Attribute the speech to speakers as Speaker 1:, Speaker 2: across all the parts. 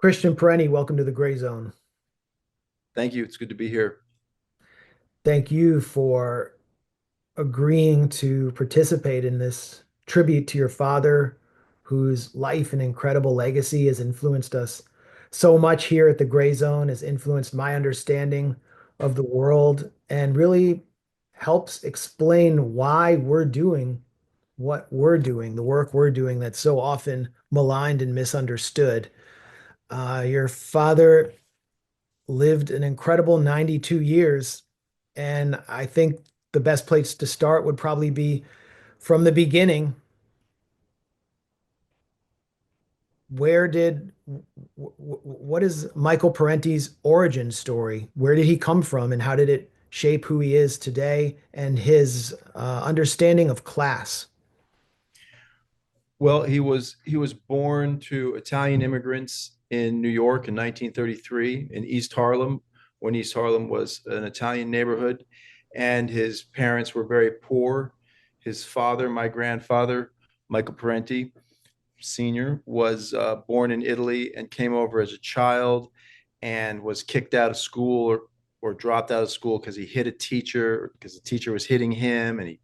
Speaker 1: Christian Parenti, welcome to the Grayzone.
Speaker 2: Thank you. It's good to be here.
Speaker 1: Thank you for agreeing to participate in this tribute to your father, whose life and incredible legacy has influenced us so much here at the Grayzone, has influenced my understanding of the world, and really helps explain why we're doing what we're doing, the work we're doing that's so often maligned and misunderstood. Your father lived an incredible 92 years. And I think the best place to start would probably be from the beginning. Where did, what is Michael Parenti's origin story? Where did he come from and how did it shape who he is today and his understanding of class?
Speaker 2: Well, he was born to Italian immigrants in New York in 1933 in East Harlem, when East Harlem was an Italian neighborhood, and his parents were very poor. His father, my grandfather, Michael Parenti Sr., was born in Italy and came over as a child and was kicked out of school or dropped out of school because he hit a teacher, because the teacher was hitting him, and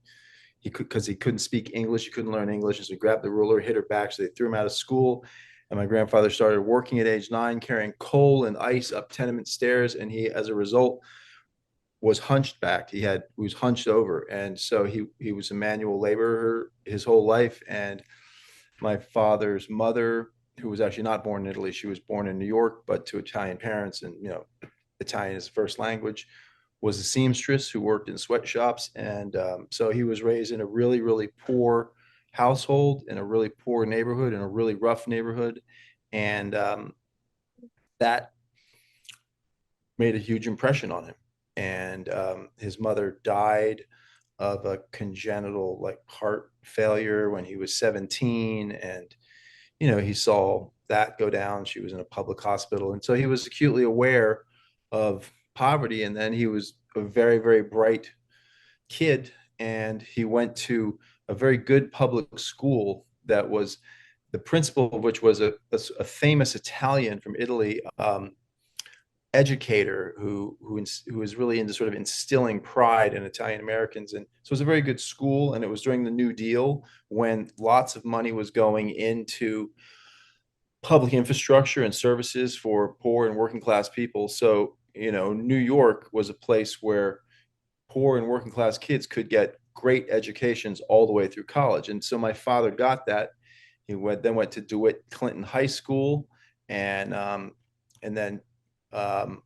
Speaker 2: he could, because he couldn't speak English, he couldn't learn English, and so he grabbed the ruler, hit her back, so they threw him out of school. And my grandfather started working at age 9, carrying coal and ice up tenement stairs, and he, as a result, was hunched back. He was hunched over, and so he was a manual laborer his whole life. And my father's mother, who was actually not born in Italy, she was born in New York, but to Italian parents, and Italian is first language, was a seamstress who worked in sweatshops. And so he was raised in a really, really poor household, in a really poor neighborhood, in a really rough neighborhood. And that made a huge impression on him. And his mother died of a congenital like heart failure when he was 17. And, he saw that go down. She was in a public hospital. And so he was acutely aware of poverty. And then he was a very, very bright kid, and he went to a very good public school that was, the principal of which was a famous Italian from Italy, educator who was really into sort of instilling pride in Italian Americans. And so it was a very good school, and it was during the New Deal when lots of money was going into public infrastructure and services for poor and working class people. So, New York was a place where poor and working class kids could get great educations all the way through college. And so my father got that. Then went to DeWitt Clinton High School, and then um,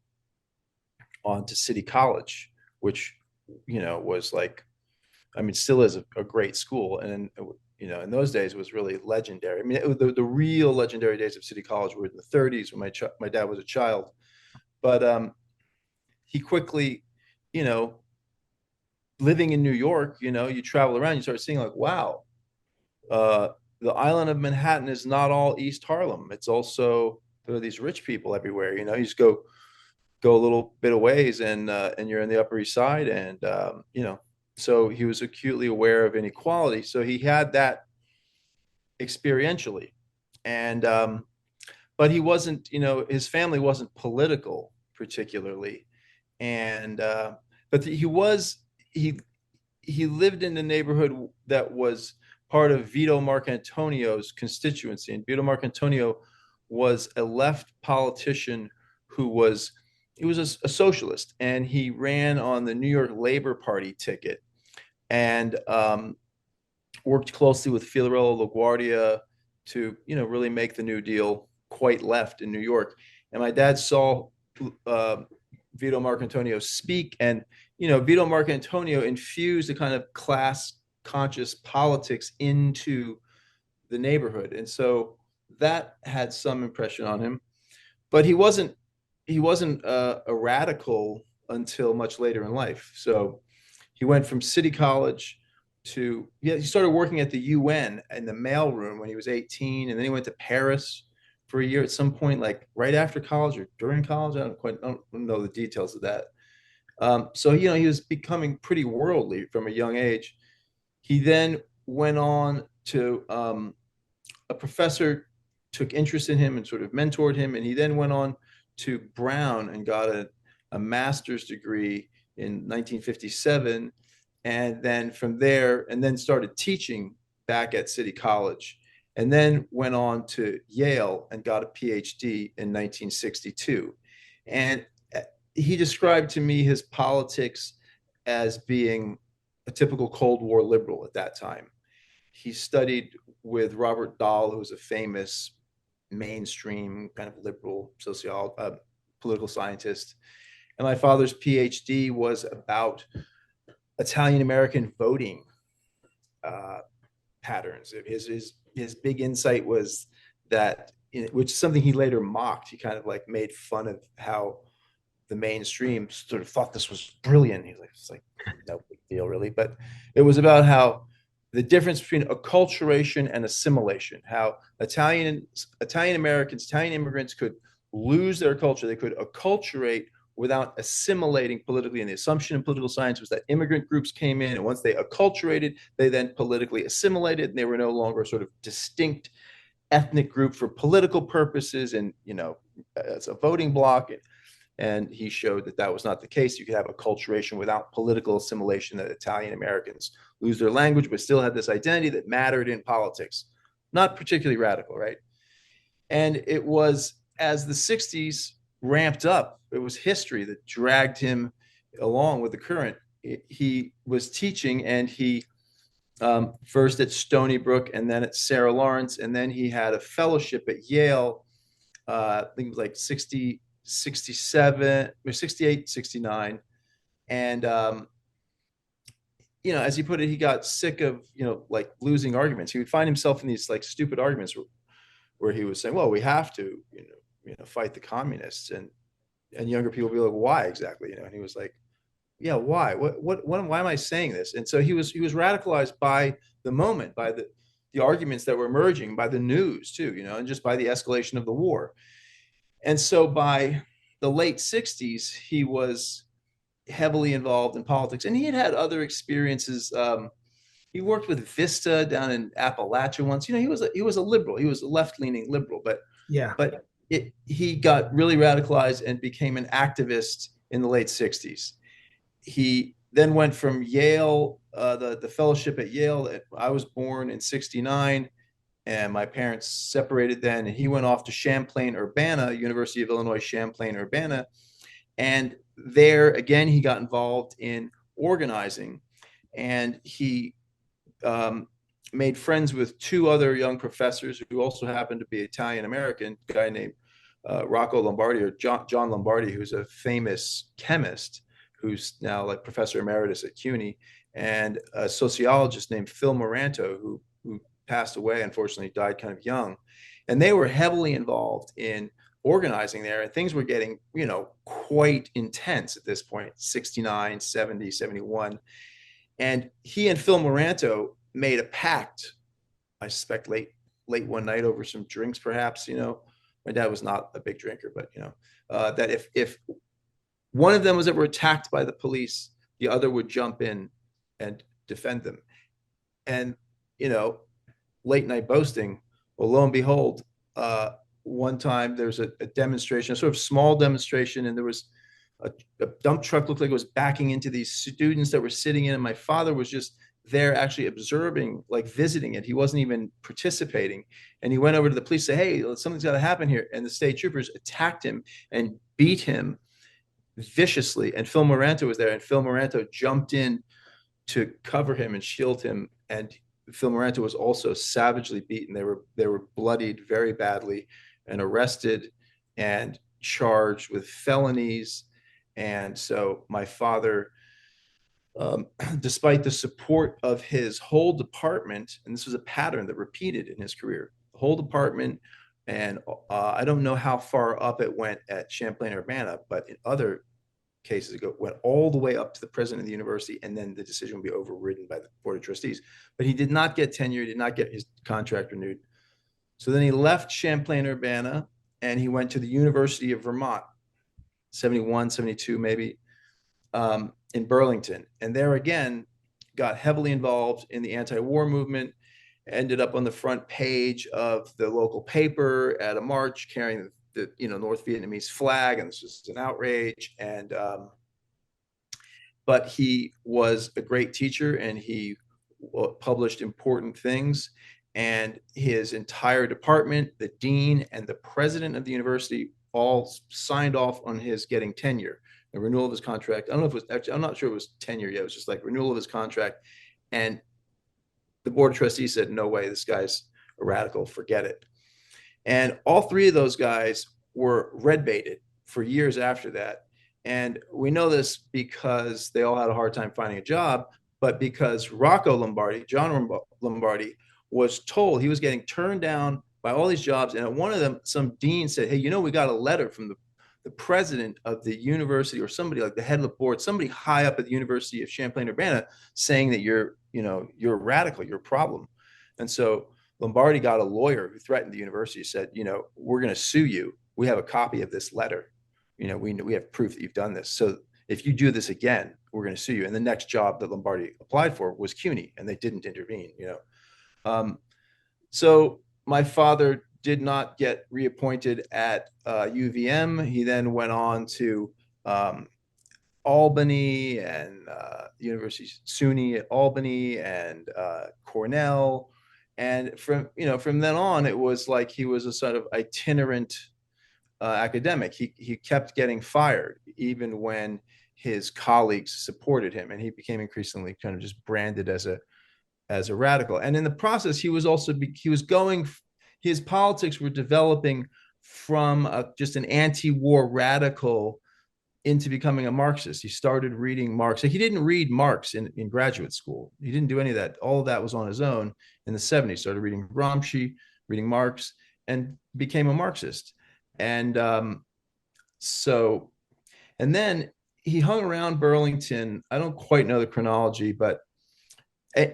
Speaker 2: on to City College, which was like, I mean, still is a great school. And in those days it was really legendary. I mean, the real legendary days of City College were in the 30s when my dad was a child. But he quickly, you know, living in New York, you travel around, you start seeing like, wow, uh, the island of Manhattan is not all East Harlem. It's also, there are these rich people everywhere. You just go a little bit of ways, and you're in the Upper East Side. And so he was acutely aware of inequality. So he had that experientially. And but he wasn't, his family wasn't political particularly. And but he he lived in the neighborhood that was part of Vito Marcantonio's constituency. And Vito Marcantonio was a left politician who was, he was a socialist, and he ran on the New York Labor Party ticket, and worked closely with Fiorello LaGuardia to, really make the New Deal quite left in New York. And my dad saw uh, Vito Marcantonio speak, and Vito Marcantonio infused a kind of class conscious politics into the neighborhood, and so that had some impression on him. But he wasn't a radical until much later in life. So he went from City College to, yeah, he started working at the UN in the mailroom when he was 18, and then he went to Paris for a year at some point, like right after college or during college. I don't know the details of that. So he was becoming pretty worldly from a young age. He then went on to a professor. took interest in him and sort of mentored him. And he then went on to Brown and got a master's degree in 1957. And then from there, and then started teaching back at City College. And then went on to Yale and got a PhD in 1962. And he described to me his politics as being a typical Cold War liberal at that time. He studied with Robert Dahl, who was a famous mainstream kind of liberal political scientist. And my father's PhD was about Italian American voting patterns. His big insight was that, which is something he later mocked. He kind of like made fun of how the mainstream sort of thought this was brilliant. He's like, it's like no big deal really, but it was about how the difference between acculturation and assimilation, how Italian Americans, Italian immigrants could lose their culture. They could acculturate without assimilating politically. And the assumption in political science was that immigrant groups came in, and once they acculturated, they then politically assimilated, and they were no longer a sort of distinct ethnic group for political purposes and, as a voting bloc. And he showed that that was not the case. You could have acculturation without political assimilation, that Italian Americans lose their language, but still had this identity that mattered in politics. Not particularly radical, right? And it was as the 60s ramped up, it was history that dragged him along with the current. He was teaching, and he first at Stony Brook and then at Sarah Lawrence, and then he had a fellowship at Yale. I think it was like 67 or 68, 69. And, as he put it, he got sick of, like losing arguments. He would find himself in these like stupid arguments where he was saying, well, we have to, fight the communists, and younger people would be like, why exactly? And he was like, yeah, why? Why am I saying this? And so he was radicalized by the moment, by the arguments that were emerging, by the news too, and just by the escalation of the war. And so by the late 60s, he was heavily involved in politics, and he had other experiences. He worked with Vista down in Appalachia once. He was a liberal. He was a left-leaning liberal,
Speaker 1: Yeah.
Speaker 2: but he got really radicalized and became an activist in the late 60s. He then went from Yale, the fellowship at Yale. I was born in 69, and my parents separated then, and he went off to Champaign-Urbana, University of Illinois, Champaign-Urbana. And there, again, he got involved in organizing, and he made friends with two other young professors who also happened to be Italian-American, a guy named Rocco Lombardi, or John Lombardi, who's a famous chemist who's now like professor emeritus at CUNY, and a sociologist named Phil Moranto, who passed away, unfortunately, died kind of young. And they were heavily involved in organizing there, and things were getting, quite intense at this point, 69, 70, 71. And he and Phil Moranto made a pact, I suspect late one night over some drinks, perhaps. My dad was not a big drinker, but that if one of them was ever attacked by the police, the other would jump in and defend them. And late night boasting. Well, lo and behold, one time there's a demonstration, a sort of small demonstration, and there was a dump truck looked like it was backing into these students that were sitting in, and my father was just there actually observing, like visiting it. He wasn't even participating. And he went over to the police, say, hey, something's got to happen here. And the state troopers attacked him and beat him viciously. And Phil Moranto was there, and Phil Moranto jumped in to cover him and shield him. And Phil Moranto was also savagely beaten. They were bloodied very badly and arrested and charged with felonies. And so my father, despite the support of his whole department, and this was a pattern that repeated in his career, the whole department, and I don't know how far up it went at Champaign-Urbana, but in other cases it went all the way up to the president of the university, and then the decision would be overridden by the board of trustees. But he did not get tenure, he did not get his contract renewed. So then he left Champaign-Urbana and he went to the University of Vermont, 71, 72 maybe, in Burlington. And there again, got heavily involved in the anti-war movement ended up on the front page of the local paper at a march carrying the North Vietnamese flag, and this was an outrage. And but he was a great teacher, and he published important things. And his entire department, the dean and the president of the university, all signed off on his getting tenure, the renewal of his contract. I don't know if it was actually, I'm not sure it was tenure yet. It was just like renewal of his contract. And the board of trustees said, no way, this guy's a radical, forget it. And all three of those guys were red baited for years after that. And we know this because they all had a hard time finding a job, but because Rocco Lombardi, John Lombardi, was told he was getting turned down by all these jobs. And at one of them, some dean said, hey, we got a letter from the president of the university, or somebody like the head of the board, somebody high up at the University of Champaign-Urbana, saying that you're a radical, you're a problem. And so Lombardi got a lawyer who threatened the university, said, we're going to sue you. We have a copy of this letter. We have proof that you've done this. So if you do this again, we're going to sue you. And the next job that Lombardi applied for was CUNY, and they didn't intervene. So my father did not get reappointed at UVM. He then went on to Albany and University SUNY at Albany and Cornell. And from then on, it was like he was a sort of itinerant academic. He kept getting fired, even when his colleagues supported him, and he became increasingly kind of just branded as a radical. And in the process, his politics were developing from just an anti-war radical into becoming a Marxist. He started reading Marx. He didn't read Marx in graduate school. He didn't do any of that. All of that was on his own in the 70s. Started reading Gramsci, reading Marx, and became a Marxist. And and then he hung around Burlington. I don't quite know the chronology, but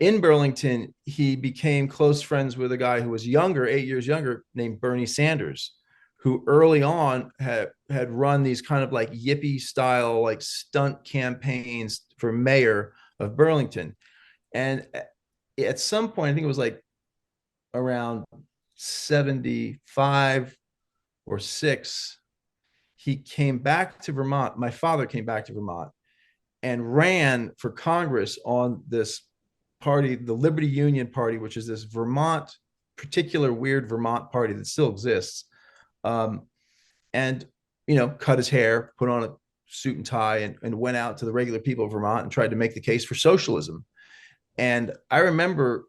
Speaker 2: in Burlington, he became close friends with a guy who was younger, 8 years younger, named Bernie Sanders, who early on had run these kind of like yippie style, like stunt campaigns for mayor of Burlington. And at some point, I think it was like around 75 or 6, he came back to Vermont. My father came back to Vermont and ran for Congress on this party, the Liberty Union Party, which is this particular weird Vermont party that still exists. And cut his hair, put on a suit and tie, and went out to the regular people of Vermont and tried to make the case for socialism. And I remember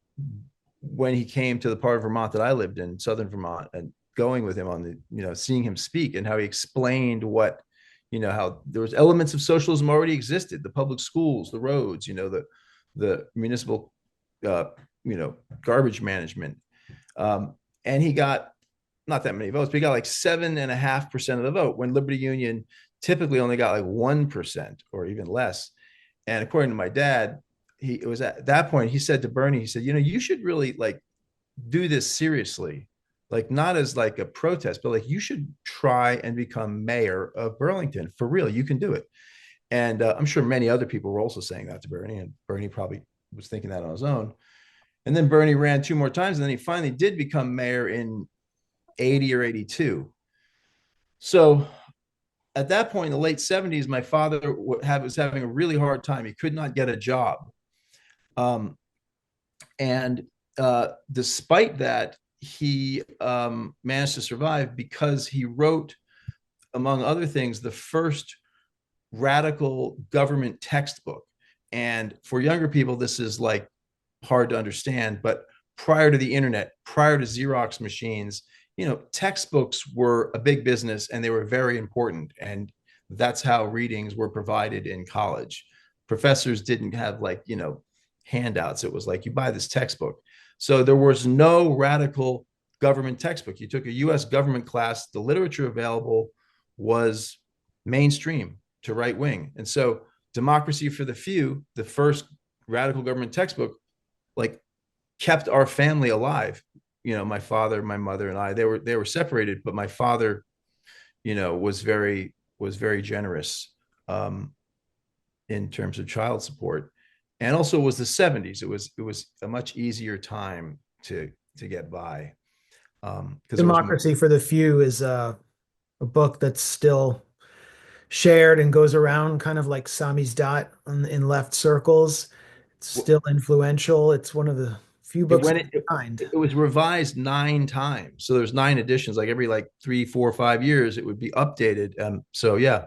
Speaker 2: when he came to the part of Vermont that I lived in, southern Vermont, and going with him on seeing him speak, and how he explained how there was elements of socialism already existed: the public schools, the roads, the municipal garbage management. And he got not that many votes, but he got like 7.5% of the vote, when Liberty Union typically only got like 1% or even less. And according to my dad, it was at that point he said to Bernie, he said, you should really like do this seriously, like not as like a protest, but like you should try and become mayor of Burlington for real. You can do it. And I'm sure many other people were also saying that to Bernie, and Bernie probably was thinking that on his own. And then Bernie ran 2 more times, and then he finally did become mayor in 80 or 82. So at that point in the late 70s, my father was having a really hard time. He could not get a job. And despite that, he managed to survive because he wrote, among other things, the first radical government textbook. And for younger people, this is like hard to understand, but prior to the internet, prior to Xerox machines, textbooks were a big business, and they were very important. And that's how readings were provided in college. Professors didn't have handouts. It was like, you buy this textbook. So there was no radical government textbook. You took a US government class, the literature available was mainstream to right wing. And so Democracy for the Few, the first radical government textbook, kept our family alive. My father, my mother, and I, they were separated, but my father, was very generous in terms of child support. And also, it was the 70s. It was a much easier time to get by. Because there was no,
Speaker 1: Democracy for the Few is a book that's still shared and goes around kind of like Sami's Dot in left circles. It's still influential. It's one of the few
Speaker 2: it
Speaker 1: books of
Speaker 2: went
Speaker 1: its kind.
Speaker 2: it was revised 9 times, so there's 9 editions. Like every like 3, 4, 5 years, it would be updated. So yeah,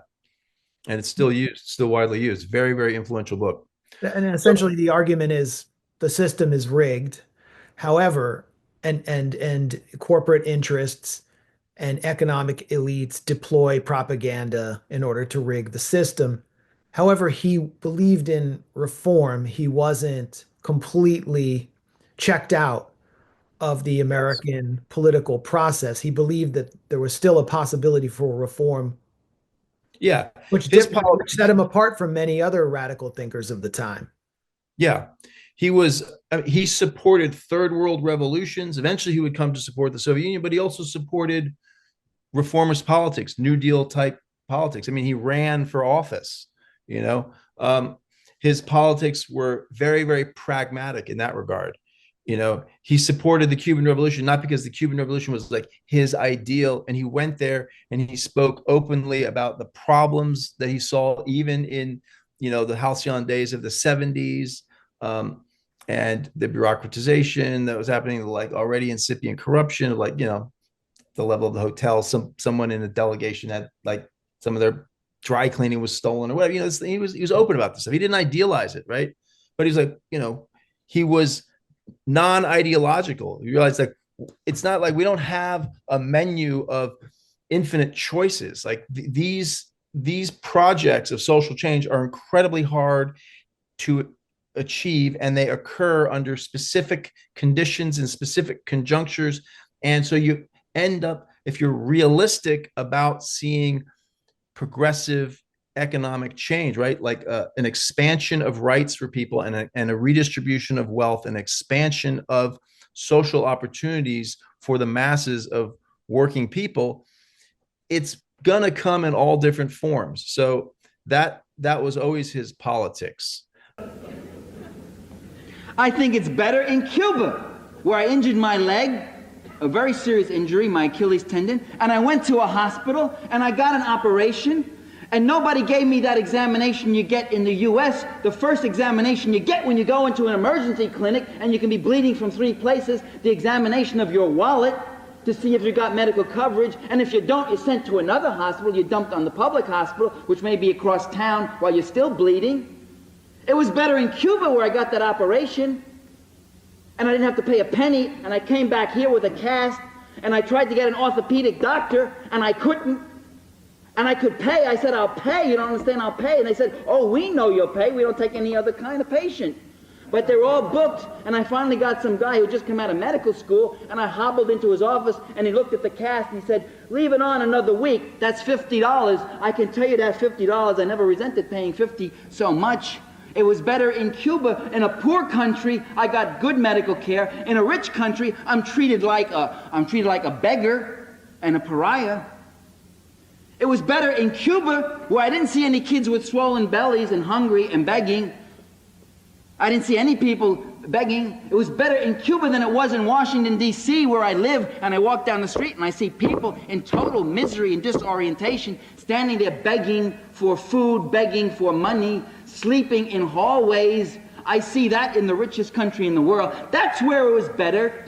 Speaker 2: and it's still used, still widely used. Very, very influential book.
Speaker 1: And
Speaker 2: So
Speaker 1: essentially the argument is the system is rigged. However, and corporate interests and economic elites deploy propaganda in order to rig the system. However, he believed in reform. He wasn't completely checked out of the American political process. He believed that there was still a possibility for reform,
Speaker 2: yeah,
Speaker 1: which
Speaker 2: his
Speaker 1: which set
Speaker 2: politics.
Speaker 1: him apart from many other radical thinkers of the time.
Speaker 2: Yeah, he supported third world revolutions. Eventually, he would come to support the Soviet Union, but he also supported reformist politics, New Deal type politics. I mean, he ran for office. You know, his politics were very, very pragmatic in that regard. He supported the Cuban Revolution not because the Cuban Revolution was like his ideal, and he went there and he spoke openly about the problems that he saw, even in the halcyon days of the 70s, and the bureaucratization that was happening, like already incipient corruption of like the level of the hotel. Someone in the delegation had like some of their dry cleaning was stolen or whatever. He was open about this stuff. He didn't idealize it, right? But he's like, he was non-ideological. You realize like it's not like we don't have a menu of infinite choices. Like these projects of social change are incredibly hard to achieve, and they occur under specific conditions and specific conjunctures. And so you end up, if you're realistic about seeing progressive economic change, right? Like an expansion of rights for people, and a redistribution of wealth, an expansion of social opportunities for the masses of working people. It's gonna come in all different forms. So that was always his politics.
Speaker 3: I think it's better in Cuba, where I injured my leg, a very serious injury, my Achilles tendon, and I went to a hospital and I got an operation, and nobody gave me that examination you get in the US, the first examination you get when you go into an emergency clinic and you can be bleeding from 3 places, the examination of your wallet to see if you got medical coverage, and if you don't, you're sent to another hospital, you're dumped on the public hospital, which may be across town while you're still bleeding. It was better in Cuba, where I got that operation, and I didn't have to pay a penny, and I came back here with a cast, and I tried to get an orthopedic doctor, and I couldn't, and I could pay. I said, I'll pay. You don't understand, I'll pay. And they said, oh, we know you'll pay. We don't take any other kind of patient. But they're all booked, and I finally got some guy who just come out of medical school, and I hobbled into his office, and he looked at the cast, and he said, leave it on another week. That's $50. I can tell you that $50. I never resented paying $50 so much. It was better in Cuba. In a poor country, I got good medical care. In a rich country, I'm treated like a beggar and a pariah. It was better in Cuba, where I didn't see any kids with swollen bellies and hungry and begging. I didn't see any people begging. It was better in Cuba than it was in Washington, D.C., where I live, and I walk down the street and I see people in total misery and disorientation standing there begging for food, begging for money, sleeping in hallways. I see that in the richest country in the world. That's where it was better.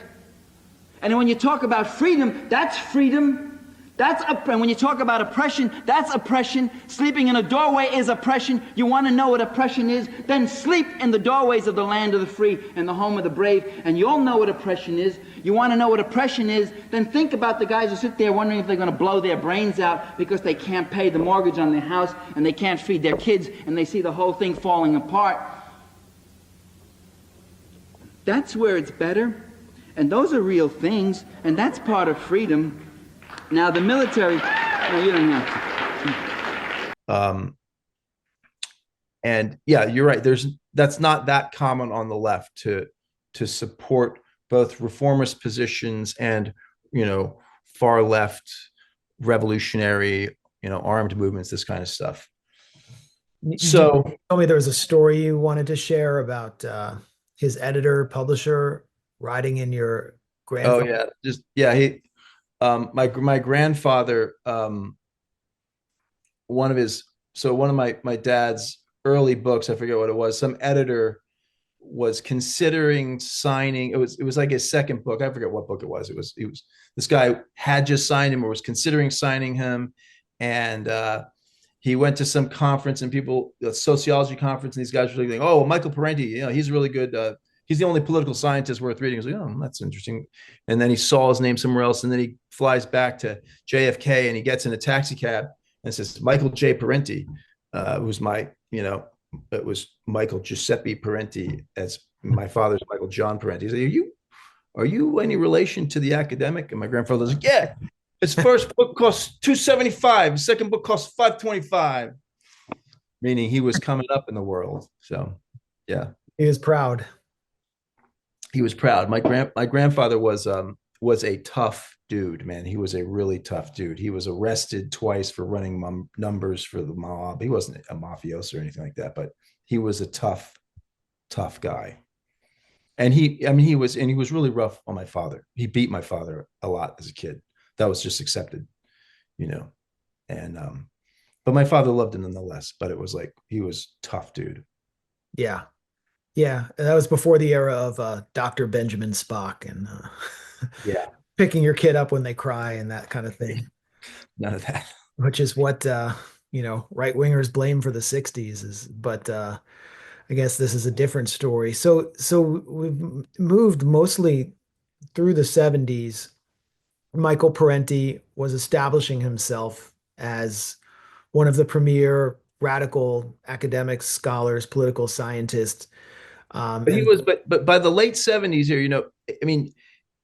Speaker 3: And when you talk about freedom, that's freedom. And when you talk about oppression, that's oppression. Sleeping in a doorway is oppression. You want to know what oppression is? Then sleep in the doorways of the land of the free and the home of the brave, and you'll know what oppression is. You want to know what oppression is? Then think about the guys who sit there wondering if they're going to blow their brains out because they can't pay the mortgage on their house and they can't feed their kids, and they see the whole thing falling apart. That's where it's better. And those are real things, and that's part of freedom. Now, the military, no, you don't have
Speaker 2: to. And yeah, you're right. That's not that common on the left to support both reformist positions and, far left revolutionary, armed movements, this kind of stuff. So
Speaker 1: you told me there was a story you wanted to share about his editor, publisher, riding in your
Speaker 2: Oh
Speaker 1: grandfather.
Speaker 2: yeah, just yeah. My grandfather, one of his, so one of my dad's early books, I forget what it was. Some editor was considering signing. It was like his second book. I forget what book it was. It was this guy had just signed him or was considering signing him, and he went to some conference and people, a sociology conference, and these guys were like, "Oh, Michael Parenti, he's really good. He's the only political scientist worth reading." I was like, "Oh, that's interesting." And then he saw his name somewhere else, and then he flies back to JFK and he gets in a taxi cab and says, "Michael J. Parenti, who's my, it was Michael Giuseppe Parenti, as my father's Michael John Parenti." He said, "Are you any relation to the academic?" And my grandfather was like, "Yeah, his first book costs 275, his second book costs 525," meaning he was coming up in the world. So yeah,
Speaker 1: He was proud.
Speaker 2: he was proud. My grandfather was a tough dude, man. He was a really tough dude. He was arrested twice for running numbers for the mob. He wasn't a mafioso or anything like that, but he was a tough guy. And he was really rough on my father. He beat my father a lot as a kid. That was just accepted, you know. And but my father loved him nonetheless. But it was like he was tough, dude.
Speaker 1: Yeah. Yeah. That was before the era of Dr. Benjamin Spock and
Speaker 2: Yeah,
Speaker 1: picking your kid up when they cry and that kind of thing,
Speaker 2: none of that.
Speaker 1: which is what right wingers blame for the 60s is, but I guess this is a different story. So we've moved mostly through the 70s. Michael Parenti was establishing himself as one of the premier radical academics, scholars, political scientists.
Speaker 2: But he
Speaker 1: And
Speaker 2: was, but by the late 70s here, I mean,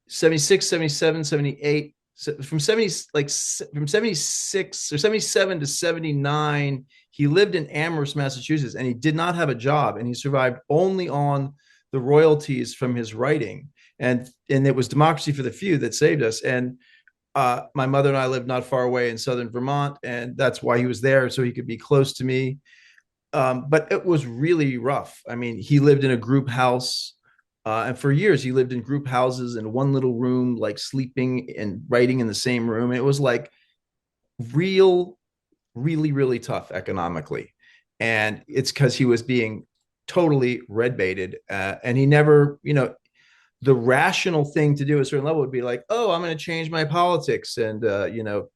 Speaker 2: 76, 77, 78, from 70, like from 76 or 77 to 79, he lived in Amherst, Massachusetts, and he did not have a job, and he survived only on the royalties from his writing. And it was democracy for the few that saved us. And my mother and I lived not far away in southern Vermont, and that's why he was there, so he could be close to me. But it was really rough. I mean, he lived in a group house, and for years he lived in group houses in one little room, like sleeping and writing in the same room. It was like real, really, really tough economically, and it's because he was being totally red baited, and he never, the rational thing to do at a certain level would be like, "Oh, I'm going to change my politics and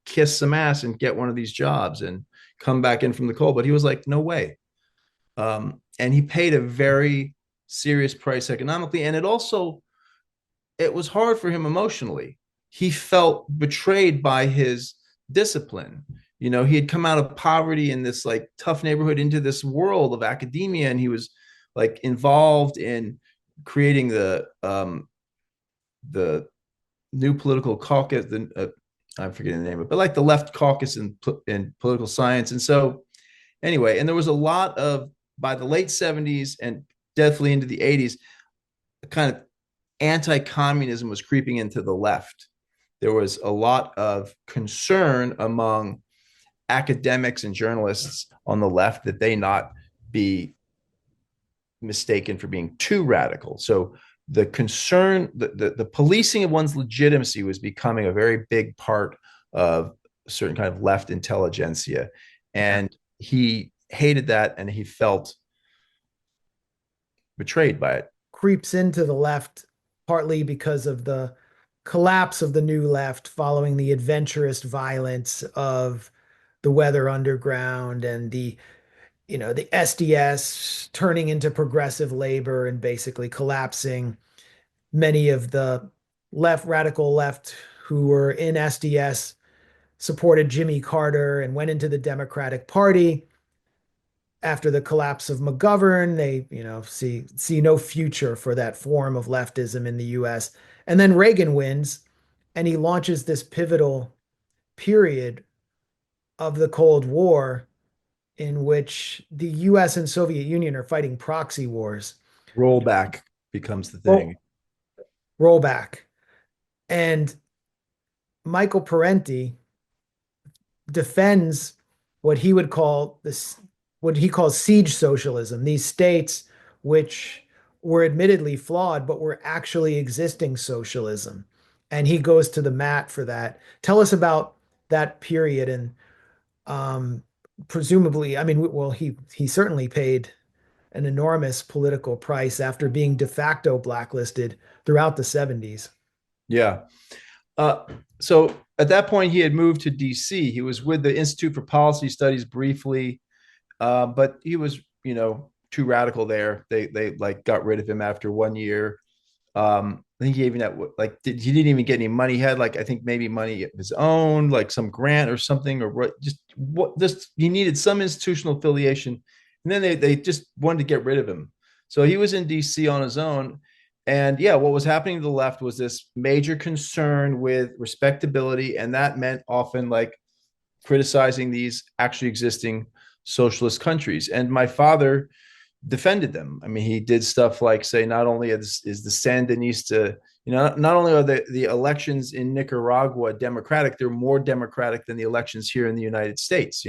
Speaker 2: kiss some ass and get one of these jobs and come back in from the cold." But he was like, "No way." And he paid a very serious price economically, and it was hard for him emotionally. He felt betrayed by his discipline. He had come out of poverty in this like tough neighborhood into this world of academia, and he was like involved in creating the new political caucus. I'm forgetting the name of it, but like the left caucus in political science. And so anyway, and there was a lot of, by the late 70s and definitely into the 80s, kind of anti-communism was creeping into the left. There was a lot of concern among academics and journalists on the left that they not be mistaken for being too radical. So the concern, the policing of one's legitimacy was becoming a very big part of a certain kind of left intelligentsia. And he hated that, and he felt betrayed by it.
Speaker 1: creeps into the left partly because of the collapse of the new left following the adventurous violence of the Weather Underground and the SDS turning into progressive labor and basically collapsing many of the radical left who were in SDS supported Jimmy Carter and went into the Democratic Party. After the collapse of McGovern, they, see no future for that form of leftism in the US. And then Reagan wins, and he launches this pivotal period of the Cold War in which the US and Soviet Union are fighting proxy wars.
Speaker 2: Rollback becomes the thing.
Speaker 1: Roll, rollback. And Michael Parenti defends what he would call this, what he calls siege socialism, these states which were admittedly flawed, but were actually existing socialism. And he goes to the mat for that. Tell us about that period and um, presumably, I mean, well, he certainly paid an enormous political price after being de facto blacklisted throughout the 70s.
Speaker 2: Yeah. Uh, so at that point, he had moved to DC. He was with the Institute for Policy Studies briefly, but he was, too radical there. They like got rid of him after 1 year. I think he even had he didn't even get any money. He had like I think maybe money of his own, like some grant or something, or just he needed some institutional affiliation, and then they just wanted to get rid of him. So he was in D.C. on his own, and yeah, what was happening to the left was this major concern with respectability, and that meant often like criticizing these actually existing socialist countries. And my father defended them. I mean, he did stuff like say, not only is the Sandinista, not only are the elections in Nicaragua democratic, they're more democratic than the elections here in the United States.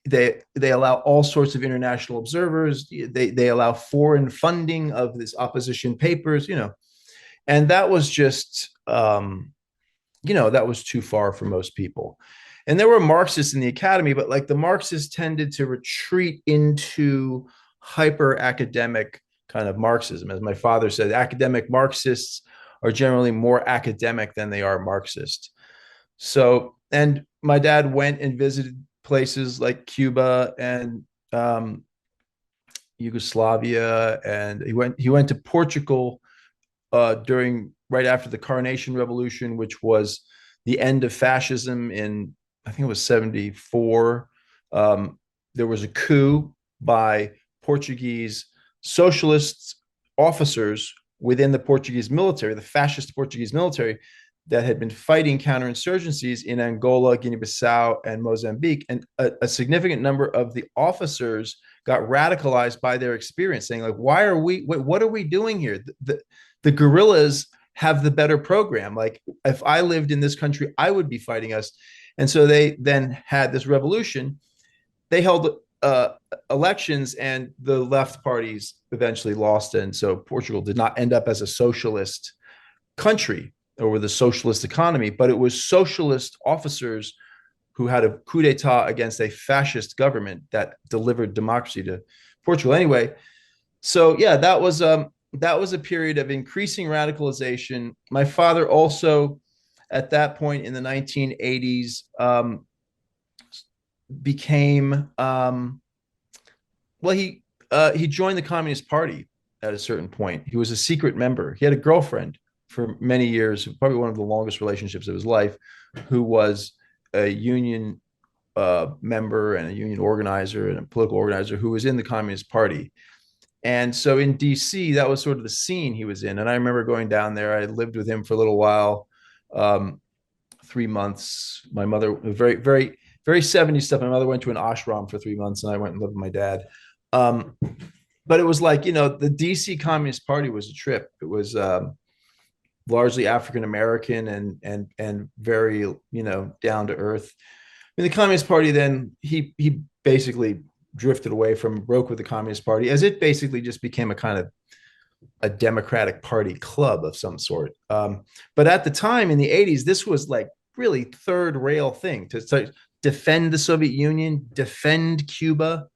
Speaker 2: They allow all sorts of international observers. They allow foreign funding of this opposition papers. And that was just that was too far for most people. And there were Marxists in the academy, but like the Marxists tended to retreat into hyper academic kind of Marxism. As my father said, academic Marxists are generally more academic than they are Marxist. So, and my dad went and visited places like Cuba and Yugoslavia, and he went to Portugal during right after the Carnation Revolution, which was the end of fascism in I think it was 74. There was a coup by Portuguese socialist officers within the Portuguese military, the fascist Portuguese military, that had been fighting counterinsurgencies in Angola, Guinea-Bissau, and Mozambique. And a significant number of the officers got radicalized by their experience, saying like, what are we doing here? The guerrillas have the better program. Like if I lived in this country, I would be fighting us. And so they then had this revolution. They held elections, and the left parties eventually lost. And so Portugal did not end up as a socialist country or with a socialist economy, but it was socialist officers who had a coup d'etat against a fascist government that delivered democracy to Portugal. Anyway, so yeah, that was a period of increasing radicalization. My father also, at that point in the 1980s, became he joined the Communist Party at a certain point. He was a secret member. He had a girlfriend for many years, probably one of the longest relationships of his life, who was a union member and a union organizer and a political organizer who was in the Communist Party. And so in DC, that was sort of the scene he was in. And I remember going down there. I lived with him for a little while, 3 months. My mother, very, very, very 70s stuff. My mother went to an ashram for 3 months, and I went and lived with my dad. But it was like, the DC Communist Party was a trip. It was largely African American and very, down to earth. I mean, the Communist Party then he basically drifted away broke with the Communist Party, as it basically just became a kind of a Democratic Party club of some sort. But at the time in the 80s, this was like really third rail thing to defend the Soviet Union, defend Cuba.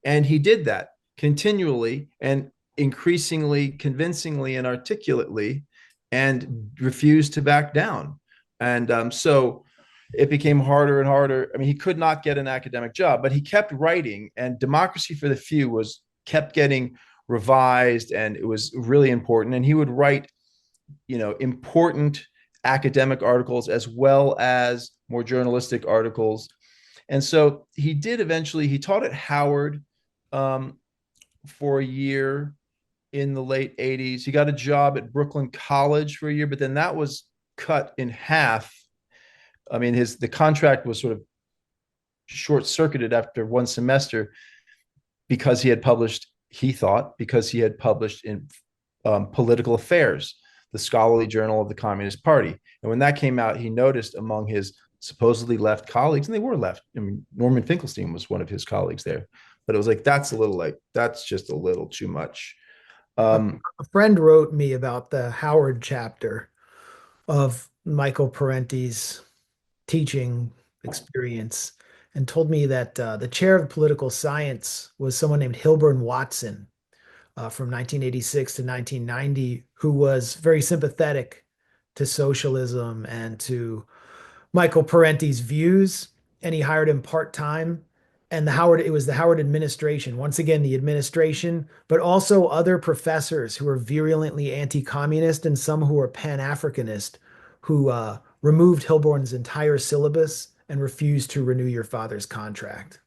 Speaker 2: And he did that continually and increasingly convincingly and articulately, and refused to back down. And so it became harder and harder. I mean, he could not get an academic job, but he kept writing, and Democracy for the Few kept getting revised, and it was really important. And he would write, important academic articles as well as more journalistic articles. And so he taught at Howard for a year in the late 80s. He got a job at Brooklyn College for a year, but then that was cut in half. I mean, the contract was sort of short-circuited after one semester because he had published in Political Affairs, the scholarly journal of the Communist Party. And when that came out, he noticed among his supposedly left colleagues, and they were left. I mean, Norman Finkelstein was one of his colleagues there, but it was like, that's just a little too much.
Speaker 1: A,
Speaker 2: Um,
Speaker 1: a friend wrote me about the Howard chapter of Michael Parenti's teaching experience and told me that the chair of political science was someone named Hilburn Watson from 1986 to 1990, who was very sympathetic to socialism and to Michael Parenti's views, and he hired him part-time. And it was the Howard administration, once again, the administration, but also other professors who were virulently anti-communist and some who were pan-Africanist, who removed Hilborn's entire syllabus and refused to renew your father's contract.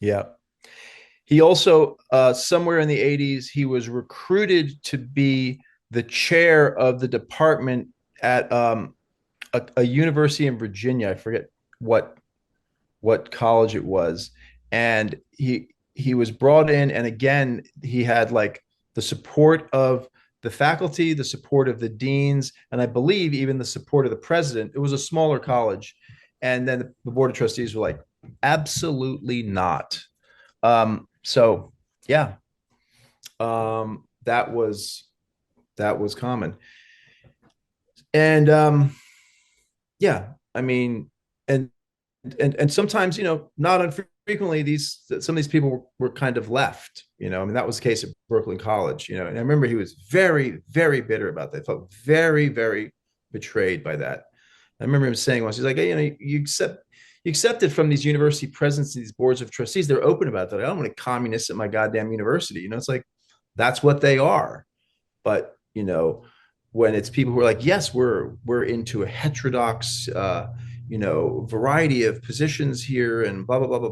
Speaker 2: yeah. He also, somewhere in the 80s, he was recruited to be the chair of the department at a university in Virginia. I forget what college it was, and he was brought in, and again he had like the support of the faculty, the support of the deans, and I believe even the support of the president. It was a smaller college, and then the board of trustees were like, absolutely not. So yeah, that was common, and yeah, I mean, and sometimes, not unfrequently, some of these people were kind of left. I mean, that was the case at Brooklyn College. And I remember he was very, very bitter about that. Felt very, very betrayed by that. I remember him saying once, he's like, hey, you accept it from these university presidents and these boards of trustees. They're open about that. I don't want communists at my goddamn university. It's like, that's what they are. But when it's people who are like, yes, we're into a heterodox variety of positions here and blah blah blah blah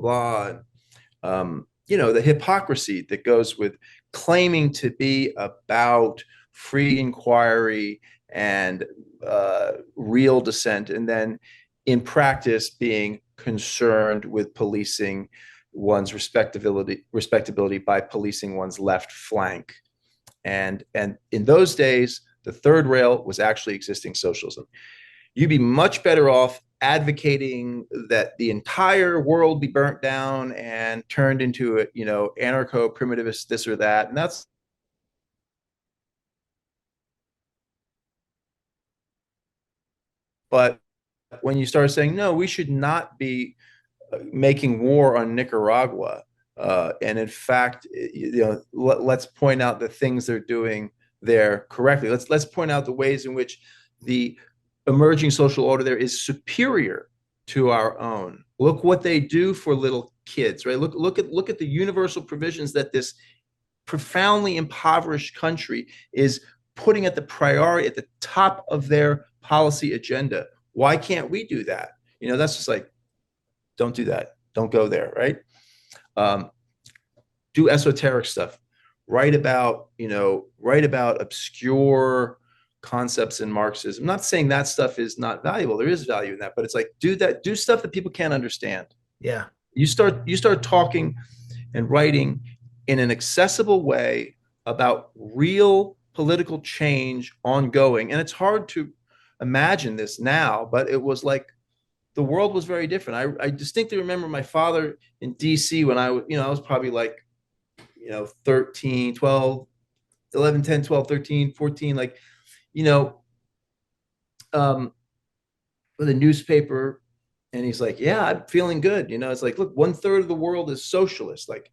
Speaker 2: blah. The hypocrisy that goes with claiming to be about free inquiry and real dissent, and then in practice being concerned with policing one's respectability by policing one's left flank. And in those days, the third rail was actually existing socialism. You'd be much better off advocating that the entire world be burnt down and turned into a, anarcho-primitivist this or that. And that's, but when you start saying, no, we should not be making war on Nicaragua, and in fact, let's point out the things they're doing there correctly. Let's point out the ways in which the emerging social order there is superior to our own. Look what they do for little kids, right? Look at the universal provisions that this profoundly impoverished country is putting at the priority, at the top of their policy agenda. Why can't we do that? That's just like, don't do that. Don't go there, right? Do esoteric stuff. Write about obscure concepts in Marxism. I'm not saying that stuff is not valuable. There is value in that, but it's like, do stuff that people can't understand.
Speaker 1: Yeah.
Speaker 2: You start talking and writing in an accessible way about real political change ongoing. And it's hard to imagine this now, but it was like the world was very different. I distinctly remember my father in DC when I was probably like, 13, 12, 11, 10, 12, 13, 14, like, with a newspaper, and he's like, yeah, I'm feeling good. It's like, look, 1/3 of the world is socialist. Like,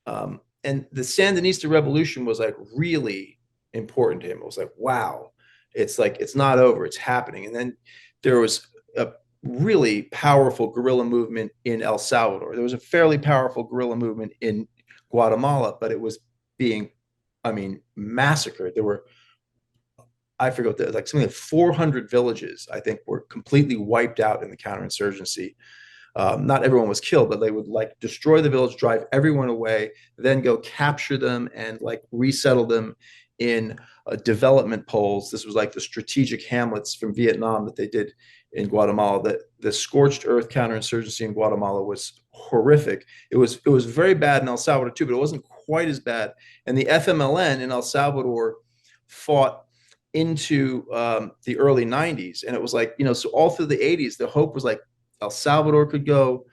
Speaker 2: and the Sandinista revolution was like really important to him. It was like, wow, it's like, it's not over, it's happening. And then there was a really powerful guerrilla movement in El Salvador. There was a fairly powerful guerrilla movement in Guatemala, but it was being, massacred. There were, I forget, like something like 400 villages, I think, were completely wiped out in the counterinsurgency. Not everyone was killed, but they would like destroy the village, drive everyone away, then go capture them and like resettle them in development poles. This was like the strategic hamlets from Vietnam that they did in Guatemala. The scorched earth counterinsurgency in Guatemala was horrific. It was very bad in El Salvador too, but it wasn't quite as bad. And the FMLN in El Salvador fought into the early 90s. And it was like, so all through the 80s, the hope was like El Salvador could go,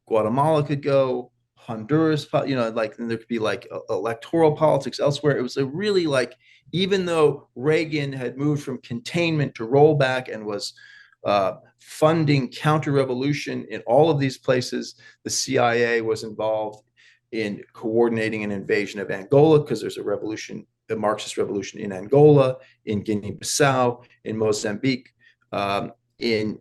Speaker 2: Guatemala could go, Honduras, like, and there could be like electoral politics elsewhere. It was a really like, even though Reagan had moved from containment to rollback and was funding counter-revolution in all of these places, the CIA was involved in coordinating an invasion of Angola because there's a revolution, a Marxist revolution in Angola, in Guinea-Bissau, in Mozambique, in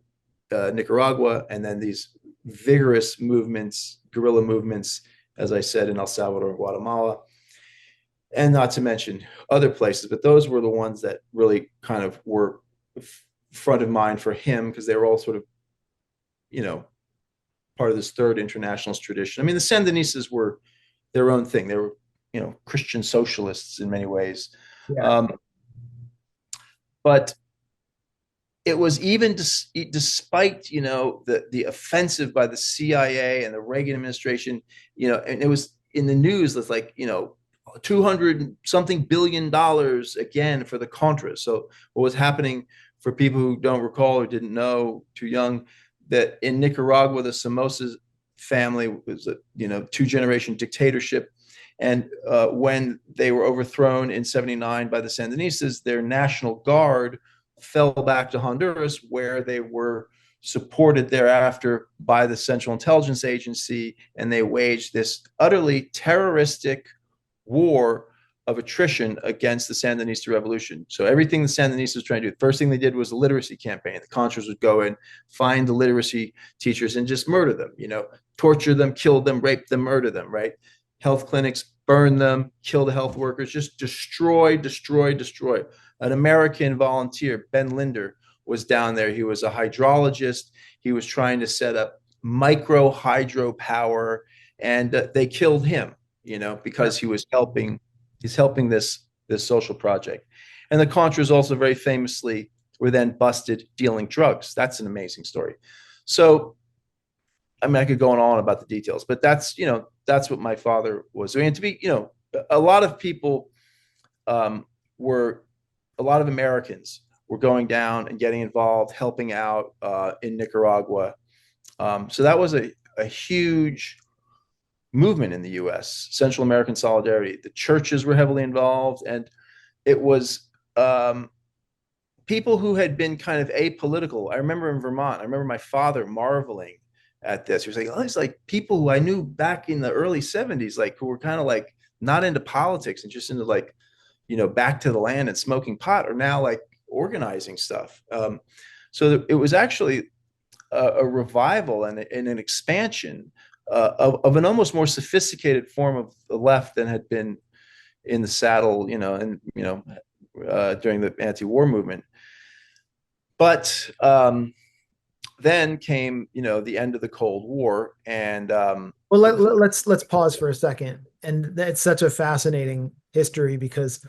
Speaker 2: Nicaragua, and then these vigorous movements, guerrilla movements, as I said, in El Salvador and Guatemala, and not to mention other places. But those were the ones that really kind of were front of mind for him because they were all sort of, you know, part of this third internationalist tradition. I mean, the Sandinistas were their own thing. They were, Christian socialists in many ways.
Speaker 1: Yeah.
Speaker 2: But it was even despite the offensive by the CIA and the Reagan administration, and it was in the news that's like 200 something billion dollars again for the Contras. So what was happening, for people who don't recall or didn't know, too young, that in Nicaragua the Somoza family was a two-generation dictatorship, and when they were overthrown in '79 by the Sandinistas, their National Guard fell back to Honduras, where they were supported thereafter by the Central Intelligence Agency, and they waged this utterly terroristic war of attrition against the Sandinista revolution. So everything the Sandinistas was trying to do, the first thing they did was a literacy campaign. The Contras would go in, find the literacy teachers, and just murder them, torture them, kill them, rape them, murder them, right? Health clinics, burn them, kill the health workers, just destroy. An American volunteer, Ben Linder, was down there. He was a hydrologist. He was trying to set up micro hydropower, and they killed him, because he's helping this social project. And the Contras also very famously were then busted dealing drugs. That's an amazing story. So, I mean, I could go on about the details, but that's what my father was doing. And to be, a lot of people a lot of Americans were going down and getting involved, helping out in Nicaragua. So that was a huge movement in the U.S., Central American solidarity. The churches were heavily involved, and it was people who had been kind of apolitical. I remember in Vermont, I remember my father marveling at this. He was like, oh, it's like people who I knew back in the early 70s, like who were kind of like not into politics and just into like, back to the land and smoking pot, are now like organizing stuff. So it was actually a revival and an expansion of an almost more sophisticated form of the left than had been in the saddle, during the anti-war movement. But then came, the end of the Cold War, and
Speaker 1: well, let's pause for a second. And it's such a fascinating history because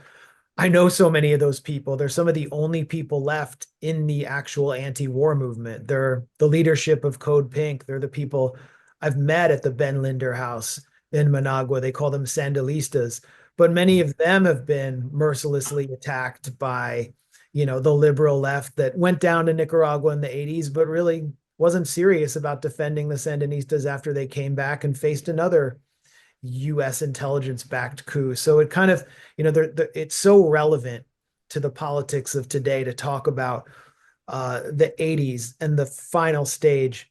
Speaker 1: I know so many of those people. They're some of the only people left in the actual anti-war movement. They're the leadership of Code Pink. They're the people I've met at the Ben Linder house in Managua. They call them Sandinistas, but many of them have been mercilessly attacked by, the liberal left that went down to Nicaragua in the 80s, but really wasn't serious about defending the Sandinistas after they came back and faced another U.S. intelligence-backed coup. So it kind of, it's so relevant to the politics of today to talk about the 80s and the final stage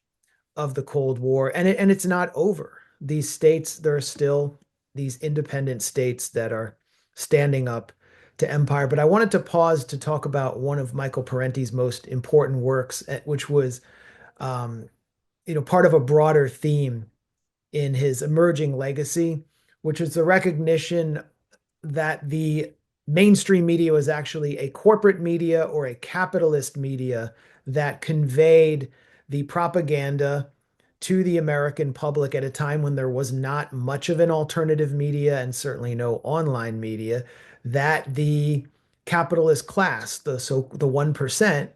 Speaker 1: of the Cold War. And it's not over. These states, there are still these independent states that are standing up to empire. But I wanted to pause to talk about one of Michael Parenti's most important works, which was, part of a broader theme in his emerging legacy, which is the recognition that the mainstream media was actually a corporate media or a capitalist media that conveyed the propaganda to the American public at a time when there was not much of an alternative media and certainly no online media, that the capitalist class, the 1%,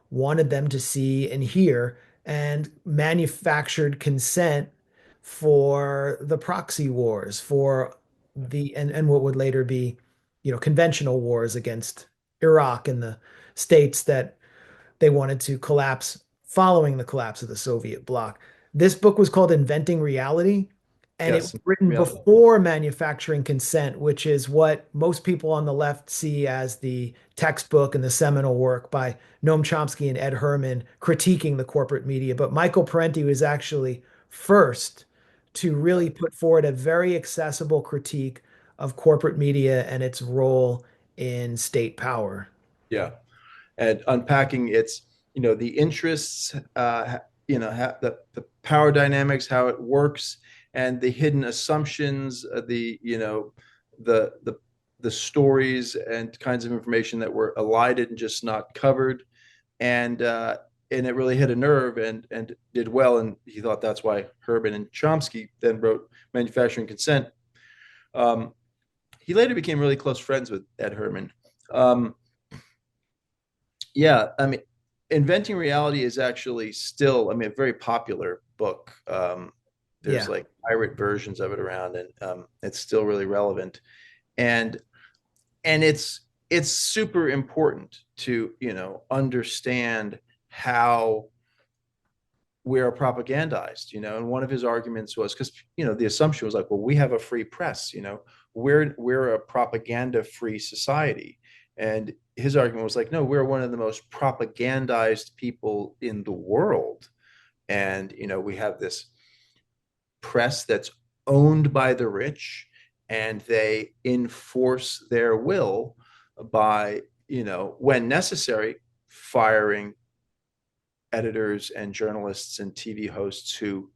Speaker 1: wanted them to see and hear, and manufactured consent for the proxy wars, for and what would later be, conventional wars against Iraq and the states that they wanted to collapse following the collapse of the Soviet bloc. This book was called Inventing Reality, And it was
Speaker 2: Yes.
Speaker 1: written
Speaker 2: Reality.
Speaker 1: before manufacturing consent, which is what most people on the left see as the textbook and the seminal work by Noam Chomsky and Ed Herman critiquing the corporate media. But Michael Parenti was actually first to really put forward a very accessible critique of corporate media and its role in state power.
Speaker 2: Yeah. And unpacking its, the interests, the power dynamics, how it works, and the hidden assumptions, the the stories and kinds of information that were elided and just not covered, and it really hit a nerve and did well. And he thought that's why Herman and Chomsky then wrote Manufacturing Consent. Um, he later became really close friends with Ed Herman. Um, Yeah, I mean, Inventing Reality is actually still, a very popular book. There's
Speaker 1: Yeah.
Speaker 2: like pirate versions of it around, and it's still really relevant. And it's super important to, understand how we are propagandized, and one of his arguments was because, the assumption was like, well, we have a free press, we're a propaganda free society. And his argument was like, no, we're one of the most propagandized people in the world. And, we have this press that's owned by the rich, and they enforce their will by, when necessary, firing editors and journalists and TV hosts who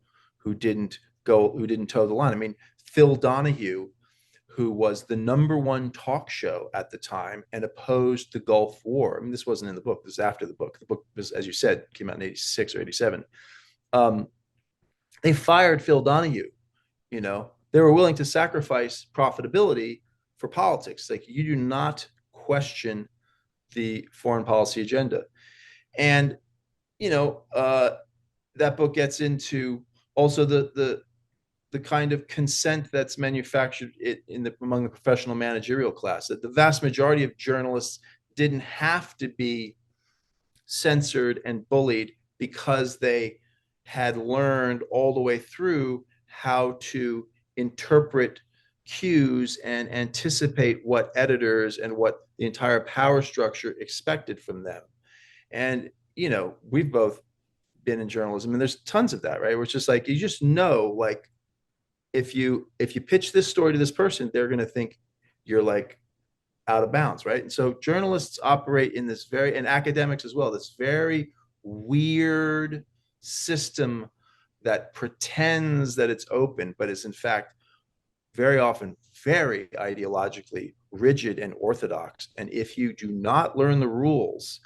Speaker 2: didn't toe the line. I mean, Phil Donahue, who was the #1 talk show at the time and opposed the Gulf War. I mean, this wasn't in the book. This was after the book. The book was, as you said, came out in 86 or 87. They fired Phil Donahue. They were willing to sacrifice profitability for politics. Like, you do not question the foreign policy agenda. And that book gets into also the kind of consent that's manufactured among the professional managerial class. That the vast majority of journalists didn't have to be censored and bullied because they had learned all the way through how to interpret cues and anticipate what editors and what the entire power structure expected from them. And we've both been in journalism, and there's tons of that, right? Where it's just like, you just know, like, if you pitch this story to this person, they're going to think you're like out of bounds, right? And so journalists operate in this and academics as well, this very weird system that pretends that it's open, but is in fact very often very ideologically rigid and orthodox. And if you do not learn the rules,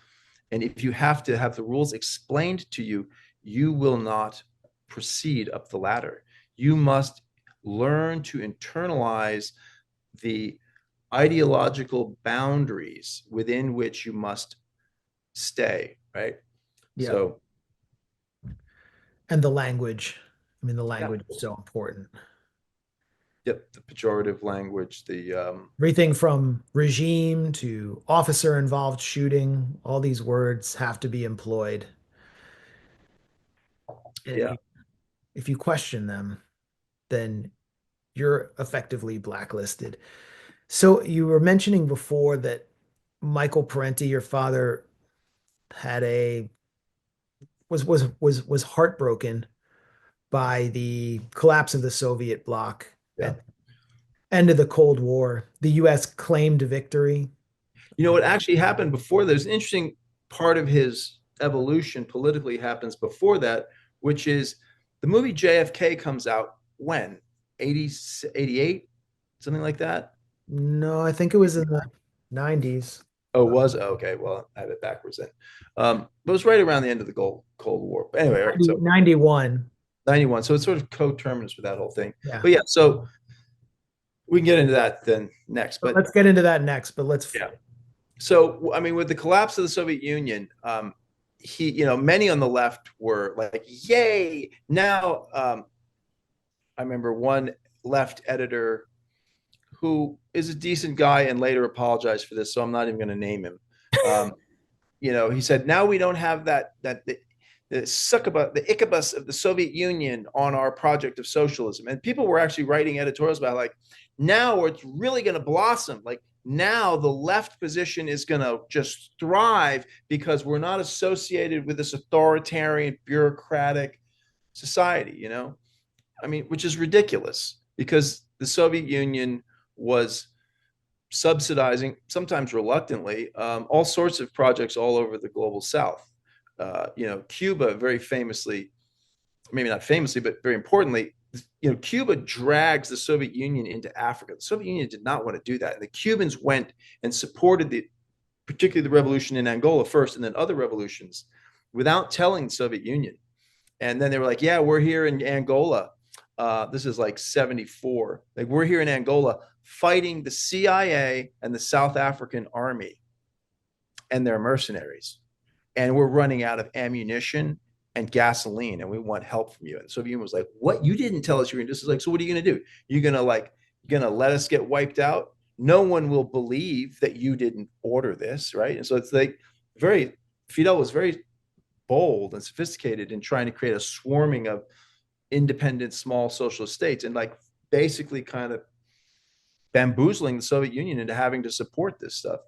Speaker 2: and if you have to have the rules explained to you, you will not proceed up the ladder. You must learn to internalize the ideological boundaries within which you must stay, right?
Speaker 1: Yeah.
Speaker 2: So,
Speaker 1: and the language. I mean, the
Speaker 2: yeah.
Speaker 1: language is so important.
Speaker 2: Yep, the pejorative language,
Speaker 1: Everything from regime to officer involved shooting, all these words have to be employed. And
Speaker 2: yeah.
Speaker 1: if you question them, then you're effectively blacklisted. So you were mentioning before that Michael Parenti, your father, had a was heartbroken by the collapse of the Soviet bloc
Speaker 2: Yeah.
Speaker 1: at end of the Cold War. The US claimed victory.
Speaker 2: What actually happened before, there's an interesting part of his evolution politically happens before that, which is the movie JFK comes out when? 80, 88, something like that?
Speaker 1: No, I think it was in the 90s.
Speaker 2: Oh, it was? Oh, okay. Well, I have it backwards then. But it was right around the end of the Cold War. But anyway, right, so
Speaker 1: 91.
Speaker 2: 91. So it's sort of coterminous with that whole thing.
Speaker 1: Yeah.
Speaker 2: But yeah, so we can get into that then next. But
Speaker 1: let's get into that next. But
Speaker 2: yeah. So, I mean, with the collapse of the Soviet Union, many on the left were like, yay. Now, I remember one left editor who is a decent guy and later apologized for this, so I'm not even going to name him. He said, now we don't have that the incubus of the Soviet Union on our project of socialism. And people were actually writing editorials about like, now it's really going to blossom. Like now the left position is going to just thrive because we're not associated with this authoritarian, bureaucratic society, you know? I mean, which is ridiculous because the Soviet Union was subsidizing, sometimes reluctantly, all sorts of projects all over the global South. You know, Cuba very famously, maybe not famously, but very importantly, you know, Cuba drags the Soviet Union into Africa. The Soviet Union did not want to do that. And the Cubans went and supported particularly the revolution in Angola first, and then other revolutions without telling the Soviet Union. And then they were like, yeah, we're here in Angola. This is like 74. Like we're here in Angola fighting the CIA and the South African army and their mercenaries. And we're running out of ammunition and gasoline, and we want help from you. And the Soviet Union was like, what? You didn't tell us you were going to do this. Is like, so what are you going to do? You're going to let us get wiped out? No one will believe that you didn't order this, right? And so it's like Fidel was very bold and sophisticated in trying to create a swarming of independent small socialist states and like basically kind of bamboozling the Soviet Union into having to support this stuff.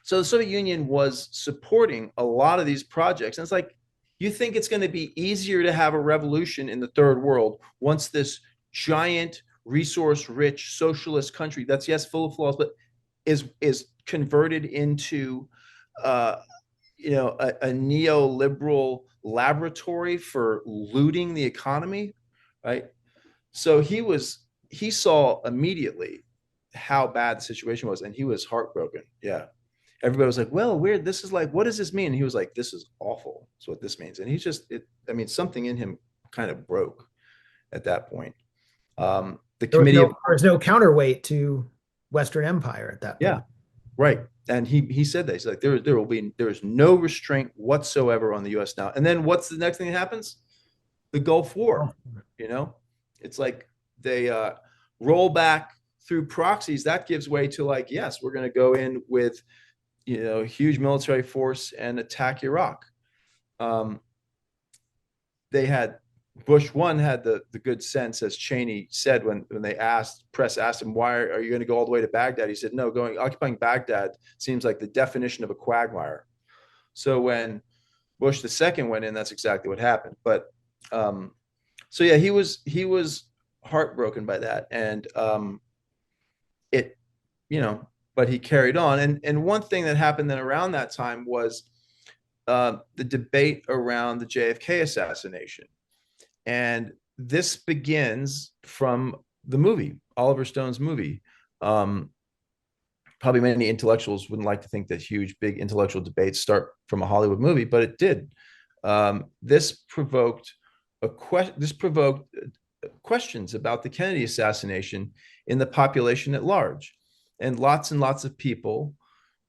Speaker 2: So the Soviet Union was supporting a lot of these projects. And it's like, you think it's going to be easier to have a revolution in the third world once this giant, resource-rich socialist country that's, yes, full of flaws, but is converted into you know, a neoliberal laboratory for looting the economy, right? So he saw immediately how bad the situation was, and he was heartbroken. Yeah. Everybody was like, well, weird. This is like, what does this mean? And he was like, this is awful. That's what this means. And he's just, I mean, something in him kind of broke at that point. There
Speaker 1: was no counterweight to Western Empire at that point.
Speaker 2: Yeah, right. And he said that. He's like, there is no restraint whatsoever on the U.S. now. And then what's the next thing that happens? The Gulf War. You know, it's like they roll back through proxies. That gives way to like, yes, we're going to go in with, you know, huge military force and attack Iraq. Bush one had the good sense, as Cheney said when press asked him, why are you going to go all the way to Baghdad? He said, no, occupying Baghdad seems like the definition of a quagmire. So when Bush the second went in, that's exactly what happened. But so yeah, he was heartbroken by that, and you know, but he carried on. And one thing that happened then around that time was the debate around the JFK assassination. And this begins from the movie, Oliver Stone's movie. Probably many intellectuals wouldn't like to think that huge, big intellectual debates start from a Hollywood movie, but it did. This provoked questions about the Kennedy assassination in the population at large. And lots of people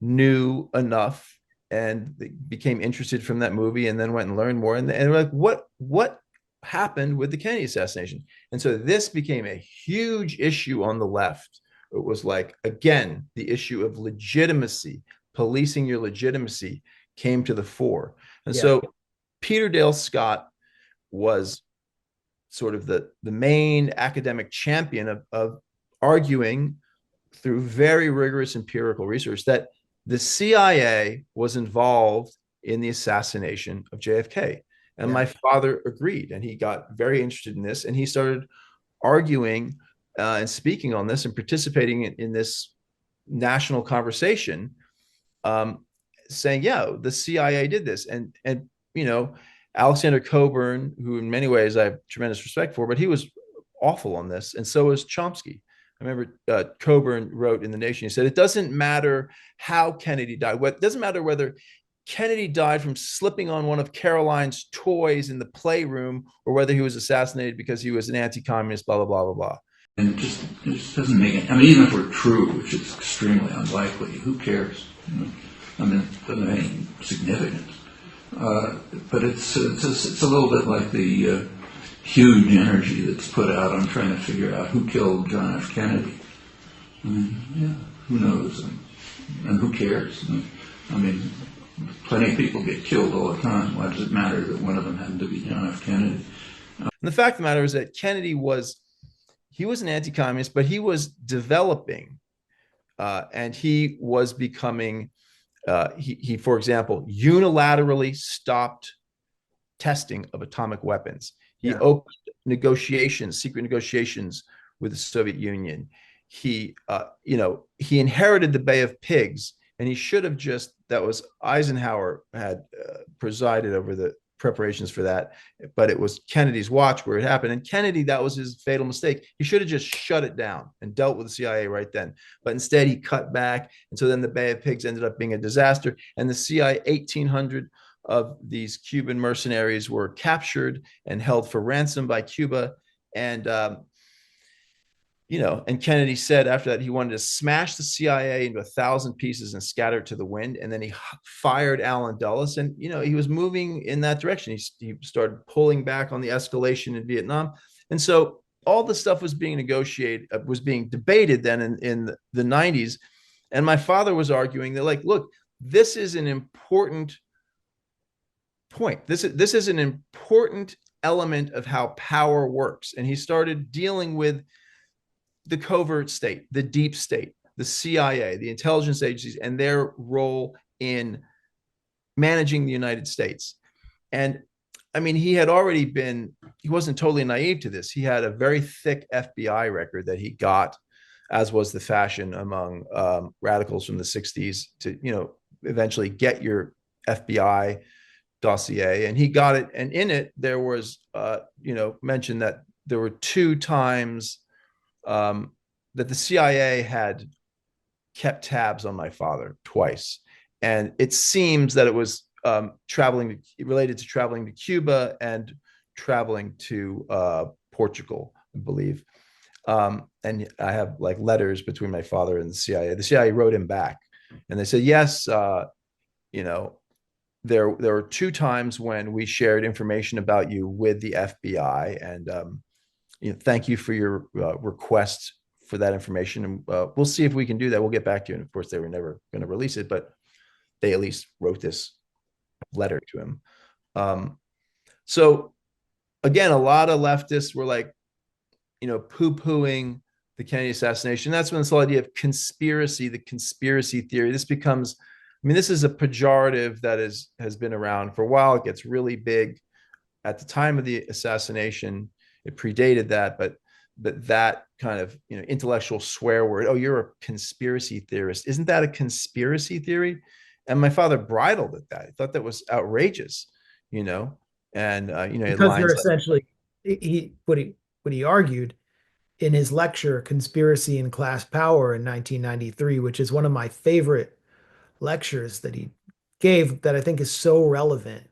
Speaker 2: knew enough, and they became interested from that movie, and then went and learned more. And were like, what happened with the Kennedy assassination? And so this became a huge issue on the left. It was like, again, the issue of legitimacy, policing your legitimacy, came to the fore. And so Peter Dale Scott was sort of the main academic champion of arguing through very rigorous empirical research that the CIA was involved in the assassination of JFK. And my father agreed, and he got very interested in this, and he started arguing and speaking on this and participating in this national conversation, saying, yeah, the CIA did this. And you know, Alexander Cockburn, who in many ways I have tremendous respect for, but he was awful on this, and so was Chomsky. I remember Cockburn wrote in The Nation, he said, it doesn't matter how Kennedy died. It doesn't matter whether Kennedy died from slipping on one of Caroline's toys in the playroom, or whether he was assassinated because he was an anti-communist, blah, blah, blah, blah, blah.
Speaker 4: And it just doesn't make it. I mean, even if we're true, which is extremely unlikely, who cares? You know? I mean, it doesn't have any significance. But it's a little bit like the huge energy that's put out on trying to figure out who killed John F. Kennedy. I mean, yeah, who knows? And who cares? I mean, Plenty of people get killed all the time. Why does it matter that one of them happened to be John F. Kennedy?
Speaker 2: And the fact of the matter is that Kennedy was an anti-communist, but he was developing, and he was becoming. He, for example, unilaterally stopped testing of atomic weapons. He opened negotiations, secret negotiations with the Soviet Union. He inherited the Bay of Pigs, and he should have just, that was Eisenhower had presided over the preparations for that, but it was Kennedy's watch where it happened. And Kennedy, that was his fatal mistake. He should have just shut it down and dealt with the CIA right then. But instead, he cut back. And so then the Bay of Pigs ended up being a disaster. And the CIA, 1,800 of these Cuban mercenaries were captured and held for ransom by Cuba. And and Kennedy said after that he wanted to smash the CIA into 1,000 pieces and scatter it to the wind. And then he fired Allen Dulles, and he was moving in that direction. He started pulling back on the escalation in Vietnam, and so all the stuff was being negotiated, was being debated then in the 90s. And my father was arguing that, like, look, this is an important point. This is an important element of how power works, and he started dealing with the covert state, the deep state, the CIA, the intelligence agencies, and their role in managing the United States. And I mean, he wasn't totally naive to this. He had a very thick FBI record that he got, as was the fashion among radicals from the 60s, to, eventually get your FBI dossier. And he got it. And in it, there was, mentioned that there were 2 times that the CIA had kept tabs on my father twice. And it seems that it was related to traveling to Cuba and traveling to Portugal, I believe. And I have like letters between my father and the CIA. The CIA wrote him back and they said, yes, there were 2 times when we shared information about you with the FBI, and thank you for your request for that information. And we'll see if we can do that. We'll get back to you. And of course, they were never going to release it, but they at least wrote this letter to him. So again, a lot of leftists were like, poo-pooing the Kennedy assassination. That's when this whole idea of conspiracy, the conspiracy theory, this becomes, this is a pejorative that has been around for a while. It gets really big at the time of the assassination. It predated that, but that kind of intellectual swear word, oh, you're a conspiracy theorist. Isn't that a conspiracy theory? And my father bridled at that. He thought that was outrageous, and
Speaker 1: because they're essentially what he argued in his lecture, Conspiracy and Class Power, in 1993, which is one of my favorite lectures that he gave, that I think is so relevant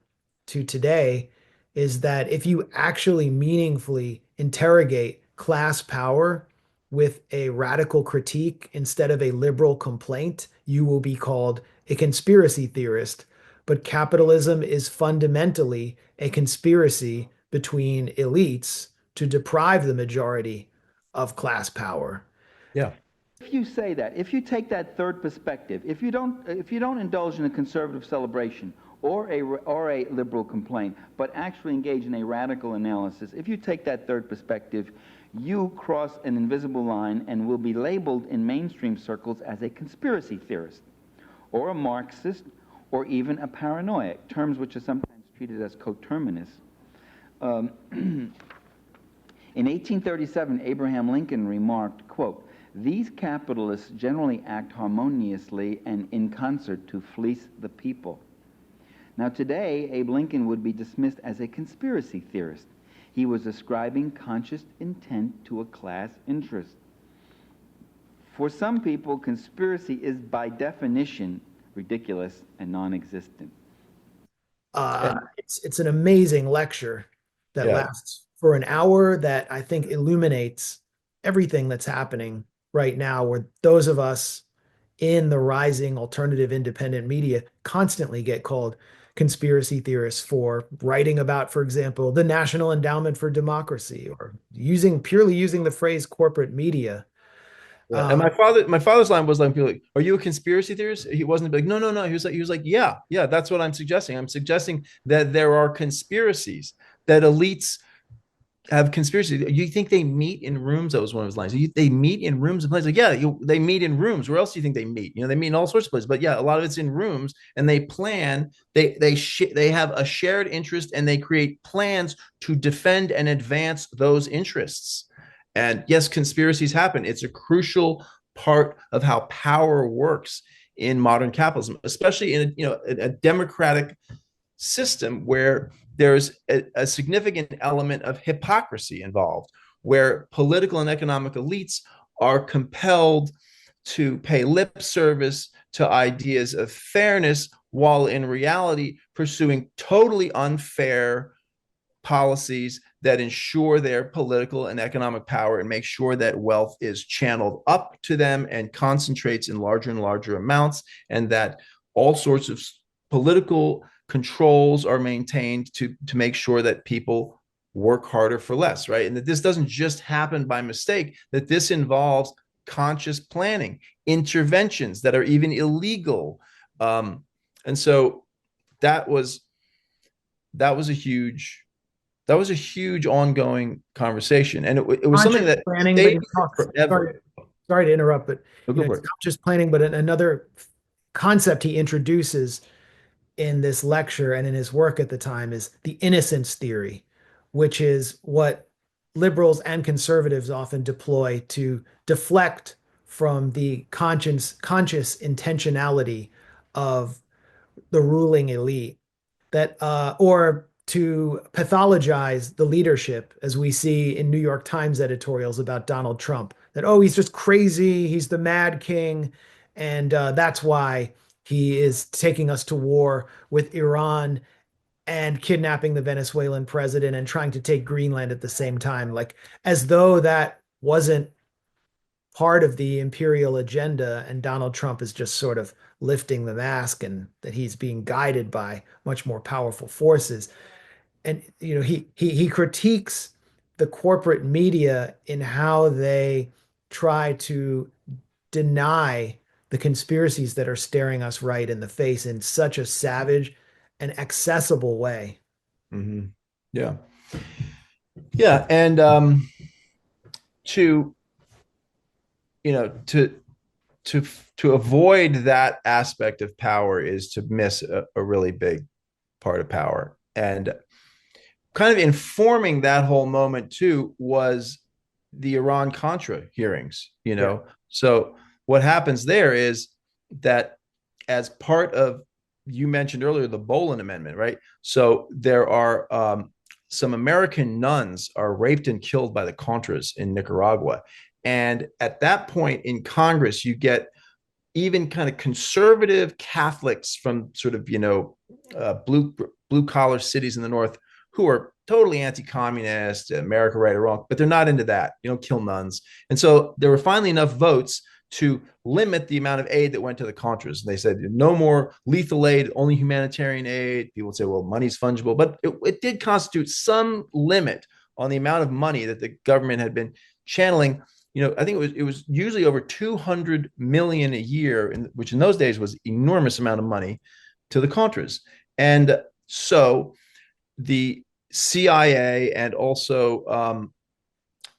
Speaker 1: to today, is that if you actually meaningfully interrogate class power with a radical critique instead of a liberal complaint, you will be called a conspiracy theorist. But capitalism is fundamentally a conspiracy between elites to deprive the majority of class power.
Speaker 2: Yeah.
Speaker 3: If you say that, if you take that third perspective, if you don't indulge in a conservative celebration or a liberal complaint, but actually engage in a radical analysis, if you take that third perspective, you cross an invisible line and will be labeled in mainstream circles as a conspiracy theorist, or a Marxist, or even a paranoiac, terms which are sometimes treated as coterminous. In 1837, Abraham Lincoln remarked, quote, "These capitalists generally act harmoniously and in concert to fleece the people." Now today, Abe Lincoln would be dismissed as a conspiracy theorist. He was ascribing conscious intent to a class interest. For some people, conspiracy is by definition ridiculous and non-existent.
Speaker 1: It's an amazing lecture that lasts for an hour, that I think illuminates everything that's happening right now, where those of us in the rising alternative independent media constantly get called conspiracy theorists for writing about, for example, the National Endowment for Democracy, or purely using the phrase corporate media.
Speaker 2: Yeah. And my father's line was like, "Are you a conspiracy theorist?" He wasn't like, "No, no, no." He was like, "Yeah, yeah, that's what I'm suggesting. I'm suggesting that there are conspiracies, that elites have conspiracies. You think they meet in rooms?" That was one of his lines. They meet in rooms and places. Like, yeah, they meet in rooms. Where else do you think they meet? They meet in all sorts of places. But yeah, a lot of it's in rooms, and they plan. They have a shared interest, and they create plans to defend and advance those interests. And yes, conspiracies happen. It's a crucial part of how power works in modern capitalism, especially in a democratic system where there's a significant element of hypocrisy involved, where political and economic elites are compelled to pay lip service to ideas of fairness while in reality pursuing totally unfair policies that ensure their political and economic power and make sure that wealth is channeled up to them and concentrates in larger and larger amounts, and that all sorts of political controls are maintained to make sure that people work harder for less, right? And that this doesn't just happen by mistake, that this involves conscious planning, interventions that are even illegal. And so that was a huge ongoing conversation, and it was something
Speaker 1: Conscious
Speaker 2: that
Speaker 1: planning, but
Speaker 2: stayed forever.
Speaker 1: sorry to interrupt, but
Speaker 2: Oh, go for
Speaker 1: it's
Speaker 2: it.
Speaker 1: not just planning, but another concept he introduces in this lecture and in his work at the time is the innocence theory, which is what liberals and conservatives often deploy to deflect from the conscious intentionality of the ruling elite, that or to pathologize the leadership, as we see in New York Times editorials about Donald Trump, that, oh, he's just crazy, he's the mad king, and that's why he is taking us to war with Iran and kidnapping the Venezuelan president and trying to take Greenland at the same time, like as though that wasn't part of the imperial agenda, and Donald Trump is just sort of lifting the mask, and that he's being guided by much more powerful forces. And he critiques the corporate media in how they try to deny the conspiracies that are staring us right in the face in such a savage and accessible way.
Speaker 2: Mm-hmm. Yeah, yeah, and to you know to to avoid that aspect of power is to miss a really big part of power. And kind of informing that whole moment too was the Iran-Contra hearings.
Speaker 1: Yeah.
Speaker 2: So what happens there is that, as part of, you mentioned earlier, the Boland Amendment, right? So there are some American nuns are raped and killed by the Contras in Nicaragua. And at that point in Congress, you get even kind of conservative Catholics from sort of, blue collar cities in the North who are totally anti-communist, America right or wrong, but they're not into that. You don't kill nuns. And so there were finally enough votes to limit the amount of aid that went to the Contras. And they said, no more lethal aid, only humanitarian aid. People would say, well, money's fungible, but it did constitute some limit on the amount of money that the government had been channeling. I think it was usually over 200 million a year, which in those days was enormous amount of money, to the Contras. And so the CIA and also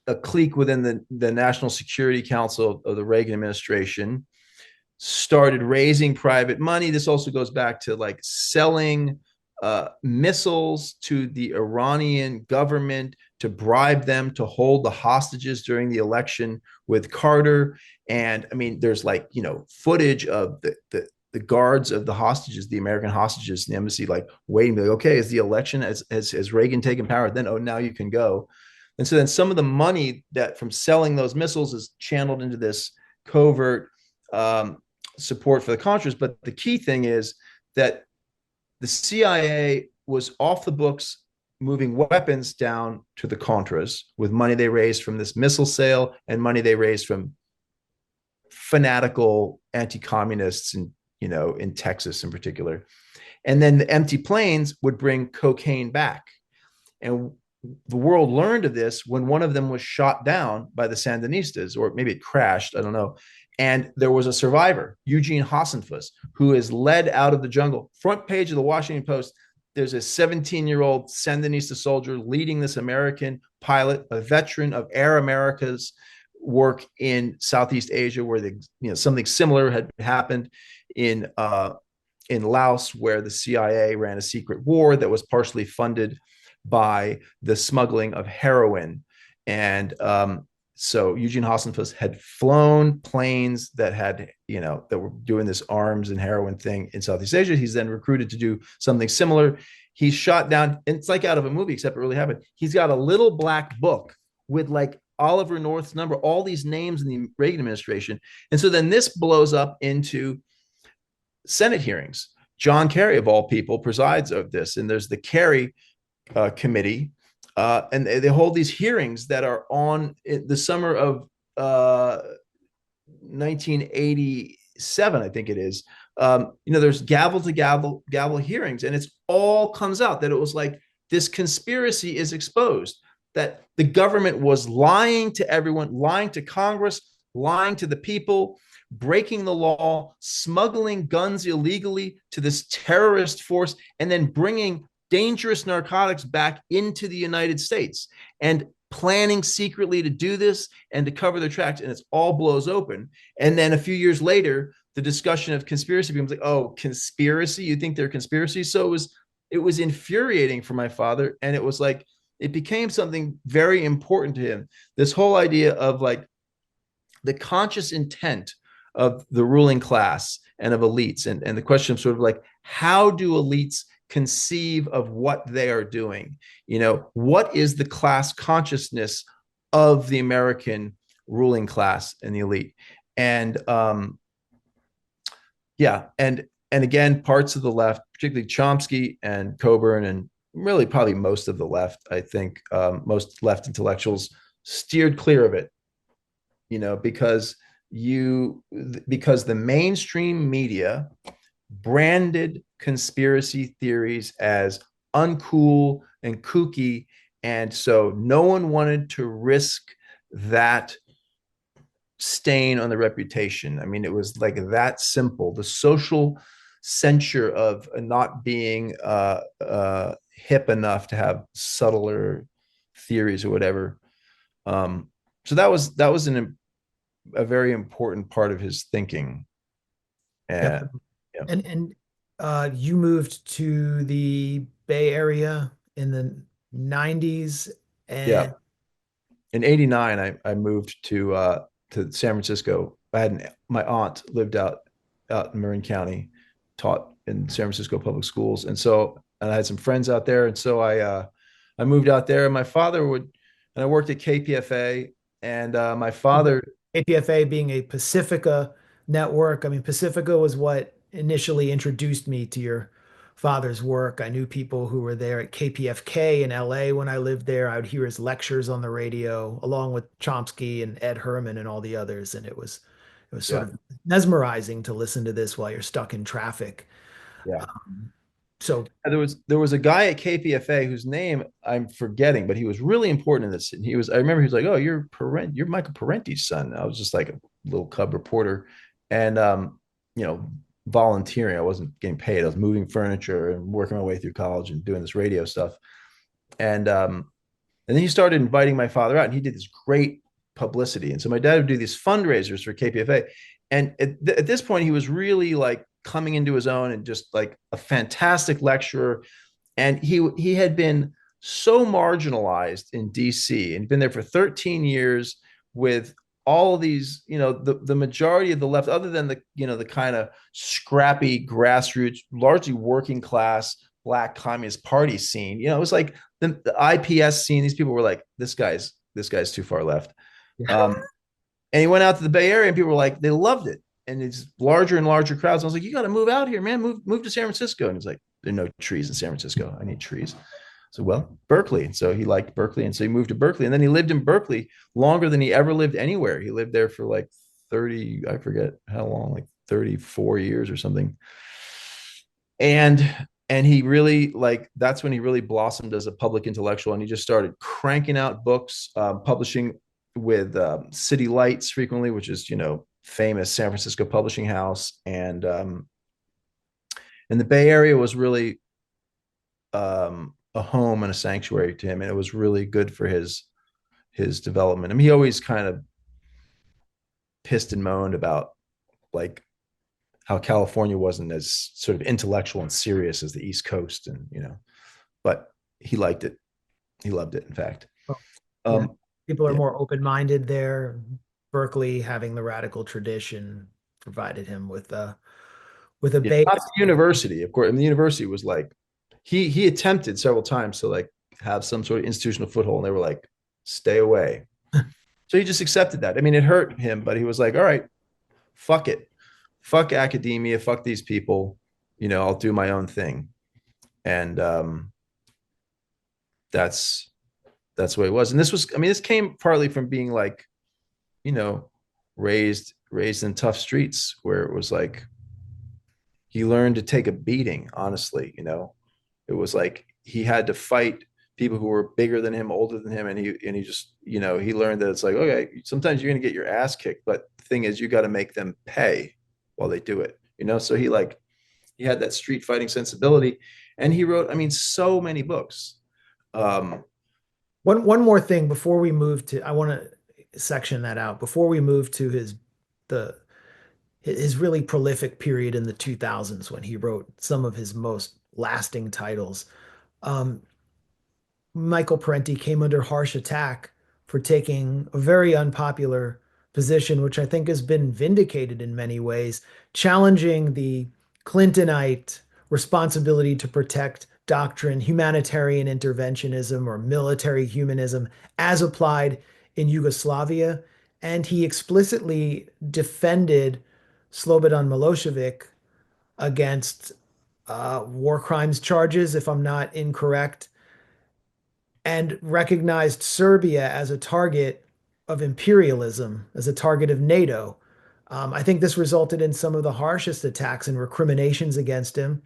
Speaker 2: a clique within the National Security Council of the Reagan administration started raising private money. This also goes back to like selling missiles to the Iranian government to bribe them to hold the hostages during the election with Carter. And I mean, there's footage of the guards of the hostages, the American hostages in the embassy, like waiting, like, okay, is the election, has Reagan taken power? Then, oh, now you can go. And so then some of the money that from selling those missiles is channeled into this covert support for the Contras. But the key thing is that the CIA was off the books, moving weapons down to the Contras with money they raised from this missile sale and money they raised from fanatical anti-communists in Texas in particular. And then the empty planes would bring cocaine back. And the world learned of this when one of them was shot down by the Sandinistas, or maybe it crashed, I don't know. And there was a survivor, Eugene Hassenfuss, who is led out of the jungle. Front page of the Washington Post, there's a 17-year-old Sandinista soldier leading this American pilot, a veteran of Air America's work in Southeast Asia, where something similar had happened in Laos, where the CIA ran a secret war that was partially funded by the smuggling of heroin. And so Eugene Hassenfuss had flown planes that had, that were doing this arms and heroin thing in Southeast Asia. He's then recruited to do something similar. He's shot down. It's like out of a movie, except it really happened. He's got a little black book with like Oliver North's number, all these names in the Reagan administration. And so then this blows up into Senate hearings. John Kerry, of all people, presides over this. And there's the Kerry committee, and they hold these hearings that are on the summer of 1987, I think it is. There's gavel to gavel hearings, and it's all comes out that it was like this conspiracy is exposed, that the government was lying to everyone, lying to Congress, lying to the people, breaking the law, smuggling guns illegally to this terrorist force, and then bringing dangerous narcotics back into the United States and planning secretly to do this and to cover their tracks. And it's all blows open. And then a few years later, the discussion of conspiracy becomes like, oh, conspiracy? You think they're conspiracies? So it was infuriating for my father. And it was like, it became something very important to him. This whole idea of like the conscious intent of the ruling class and of elites. And the question of sort of like, how do elites conceive of what they are doing? What is the class consciousness of the American ruling class and the elite? And and again, parts of the left, particularly Chomsky and Cockburn, and really probably most of the left, I think, most left intellectuals steered clear of it, because the mainstream media branded conspiracy theories as uncool and kooky. And so no one wanted to risk that stain on the reputation. I mean, it was like that simple. The social censure of not being hip enough to have subtler theories or whatever. So that was a very important part of his thinking. And
Speaker 1: yep. And you moved to the Bay Area in the 90s, and
Speaker 2: in 89 I moved to San Francisco. My aunt lived out in Marin County, taught in San Francisco public schools, and I had some friends out there, and so I moved out there. And my father and I worked at KPFA, and my father,
Speaker 1: KPFA being a Pacifica network. I mean, Pacifica was what initially introduced me to your father's work. I knew people who were there at KPFK in LA when I lived there. I would hear his lectures on the radio, along with Chomsky and Ed Herman and all the others. And it was sort of mesmerizing to listen to this while you're stuck in traffic.
Speaker 2: Yeah.
Speaker 1: So
Speaker 2: there was a guy at KPFA whose name I'm forgetting, but he was really important in this. And I remember he was like, "Oh, you're Michael Parenti's son." I was just like a little cub reporter, and volunteering. I wasn't getting paid. I was moving furniture and working my way through college and doing this radio stuff. And then he started inviting my father out, and he did this great publicity. And so my dad would do these fundraisers for KPFA. And at this point, he was really like coming into his own and just like a fantastic lecturer. And he had been so marginalized in DC and been there for 13 years with all of these, the majority of the left, other than the kind of scrappy grassroots, largely working class Black Communist Party scene. It was like the IPS scene. These people were like, this guy's too far left. And he went out to the Bay Area, and people were like, they loved it. And it's larger and larger crowds. I was like, you got to move out here, man. Move to San Francisco. And he's like, there are no trees in San Francisco. I need trees. So, well, Berkeley. And so he liked Berkeley. And so he moved to Berkeley. And then he lived in Berkeley longer than he ever lived anywhere. He lived there for like 30, I forget how long, like 34 years or something. And And he really like that's when he really blossomed as a public intellectual, and he just started cranking out books, publishing with City Lights frequently, which is famous San Francisco publishing house, and the Bay Area was really a home and a sanctuary to him, and it was really good for his development. I mean, he always kind of pissed and moaned about like how California wasn't as sort of intellectual and serious as the East Coast, and but he liked it. He loved it, in fact.
Speaker 1: Oh, yeah.
Speaker 2: Um,
Speaker 1: People are
Speaker 2: yeah,
Speaker 1: more open-minded there. Berkeley, having the radical tradition, provided him with a
Speaker 2: yeah.
Speaker 1: base.
Speaker 2: Not the university, of course. I mean, the university was like he attempted several times to like have some sort of institutional foothold, and they were like, "Stay away." So he just accepted that. I mean, it hurt him, but he was like, "All right, fuck it, fuck academia, fuck these people. I'll do my own thing." And that's that's what it was. And this was, I mean, this came partly from being like, you know, raised in tough streets where it was like he learned to take a beating, honestly. It was like he had to fight people who were bigger than him, older than him, and he just, he learned that it's like, okay, sometimes you're gonna get your ass kicked, but the thing is you got to make them pay while they do it. So he had that street fighting sensibility, and he wrote, I mean, so many books. um
Speaker 1: One more thing before we move to, I want to section that out before we move to the his really prolific period in the 2000s when he wrote some of his most lasting titles. Um, Michael Parenti came under harsh attack for taking a very unpopular position, which I think has been vindicated in many ways, challenging the Clintonite responsibility to protect doctrine, humanitarian interventionism, or military humanism as applied in Yugoslavia. And he explicitly defended Slobodan Milosevic against war crimes charges, if I'm not incorrect, and recognized Serbia as a target of imperialism, as a target of NATO. I think this resulted in some of the harshest attacks and recriminations against him,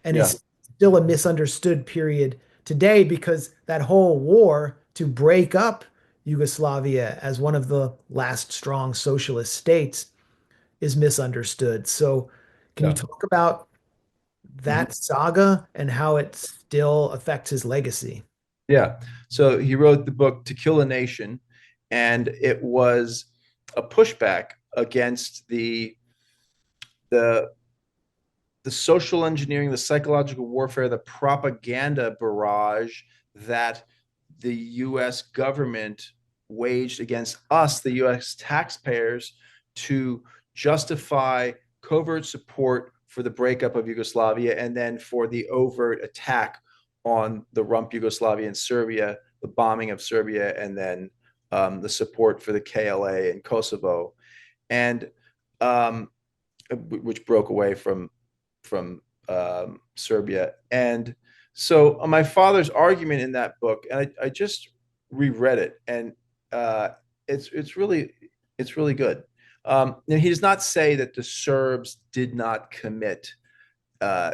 Speaker 1: and
Speaker 2: yeah,
Speaker 1: is still a misunderstood period today because that whole war to break up Yugoslavia as one of the last strong socialist states is misunderstood. So, can you
Speaker 2: yeah.
Speaker 1: talk about
Speaker 2: Mhm.
Speaker 1: that saga and how it still affects his legacy?
Speaker 2: Yeah. So he wrote the book To Kill a Nation, and it was a pushback against the the social engineering, the psychological warfare, the propaganda barrage that the US government waged against us, the US taxpayers, to justify covert support for the breakup of Yugoslavia and then for the overt attack on the rump Yugoslavia and Serbia, the bombing of Serbia, and then the support for the KLA in Kosovo, and which broke away from Serbia. And so my father's argument in that book, and I just reread it, and uh, it's really good. He does not say that the Serbs did not commit uh,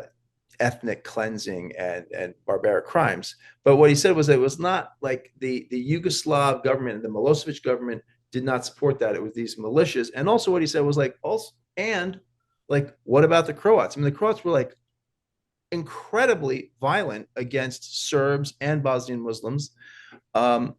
Speaker 2: ethnic cleansing and barbaric crimes, but what he said was that it was not like the Yugoslav government and the Milosevic government did not support that. It was these militias, and also what he said was like also and like what about the Croats? I mean, the Croats were like incredibly violent against Serbs and Bosnian Muslims. Um,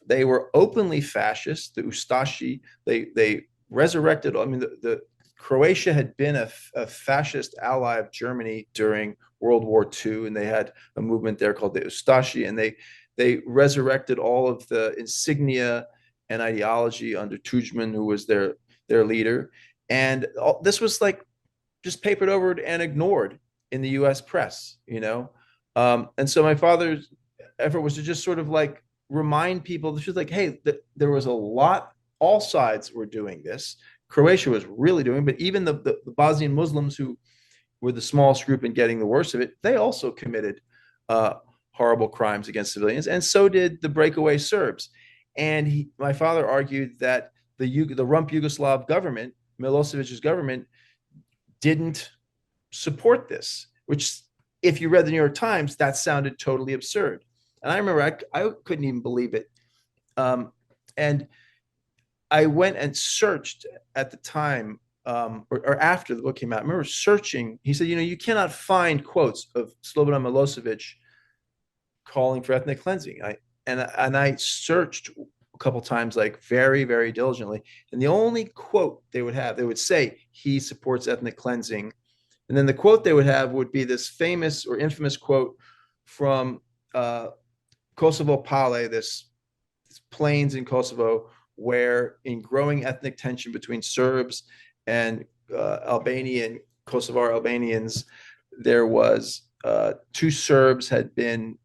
Speaker 2: they were openly fascist. The Ustashi, they resurrected. I mean, the Croatia had been a fascist ally of Germany during World War II, and they had a movement there called the Ustashi, and they resurrected all of the insignia and ideology under Tudjman, who was their leader. And this was like just papered over and ignored in the U.S. press. And so my father's effort was to just sort of like remind people, this was like, hey, there was a lot, all sides were doing this. Croatia was really doing, but even the Bosnian Muslims, who were the smallest group in getting the worst of it, they also committed horrible crimes against civilians, and so did the breakaway Serbs. And my father argued that the rump Yugoslav government, Milosevic's government, didn't support this, which if you read the New York Times, that sounded totally absurd. And I remember I couldn't even believe it. And I went and searched at the time, or after the book came out. I remember searching. He said, you cannot find quotes of Slobodan Milosevic calling for ethnic cleansing. I searched a couple times, like very, very diligently. And the only quote they would say he supports ethnic cleansing. And then the quote they would have would be this famous or infamous quote from Kosovo Pale, this plains in Kosovo, where in growing ethnic tension between Serbs and Albanian, Kosovar Albanians, there was two Serbs had been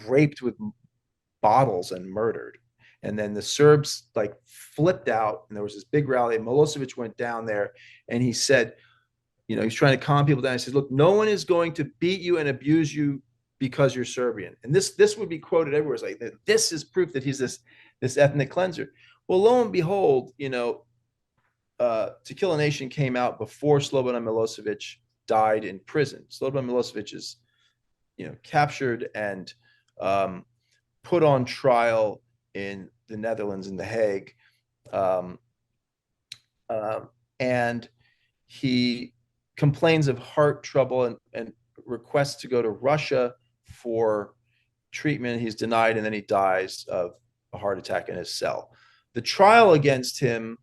Speaker 2: raped with bottles and murdered. And then the Serbs like flipped out, and there was this big rally. And Milosevic went down there, and he said, he's trying to calm people down. He says, look, no one is going to beat you and abuse you because you're Serbian. And this would be quoted everywhere. It's like, this is proof that he's this ethnic cleanser. Well, lo and behold, To Kill a Nation came out before Slobodan Milosevic died in prison. Slobodan Milosevic is, captured and put on trial in the Netherlands, in The Hague. And he complains of heart trouble and requests to go to Russia for treatment. He's denied, and then he dies of a heart attack in his cell. The trial against him,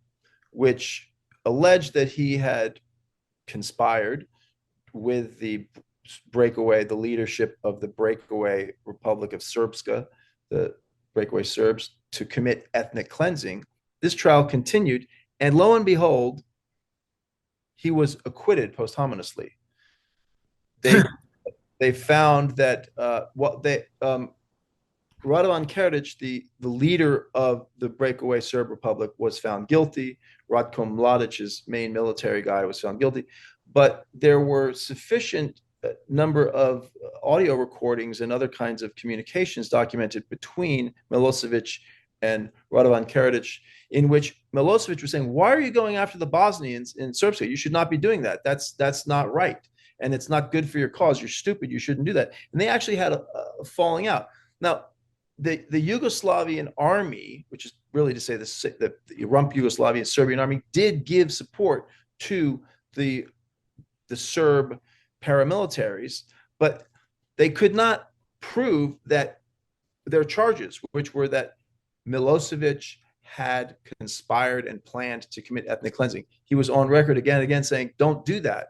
Speaker 2: which alleged that he had conspired with the leadership of the breakaway Republic of Srpska, the breakaway Serbs, to commit ethnic cleansing. This trial continued, and lo and behold, he was acquitted posthumously. They found that Radovan Karadzic, the leader of the breakaway Serb Republic, was found guilty. Ratko Mladic's main military guy was found guilty. But there were sufficient number of audio recordings and other kinds of communications documented between Milosevic and Radovan Karadzic, in which Milosevic was saying, why are you going after the Bosnians in Srpska? You should not be doing that. That's not right. And it's not good for your cause. You're stupid. You shouldn't do that. And they actually had a falling out. Now, the Yugoslavian army, which is really to say the rump Yugoslavian Serbian army, did give support to the Serb paramilitaries, but they could not prove that their charges, which were that Milosevic had conspired and planned to commit ethnic cleansing. He was on record again and again saying, don't do that.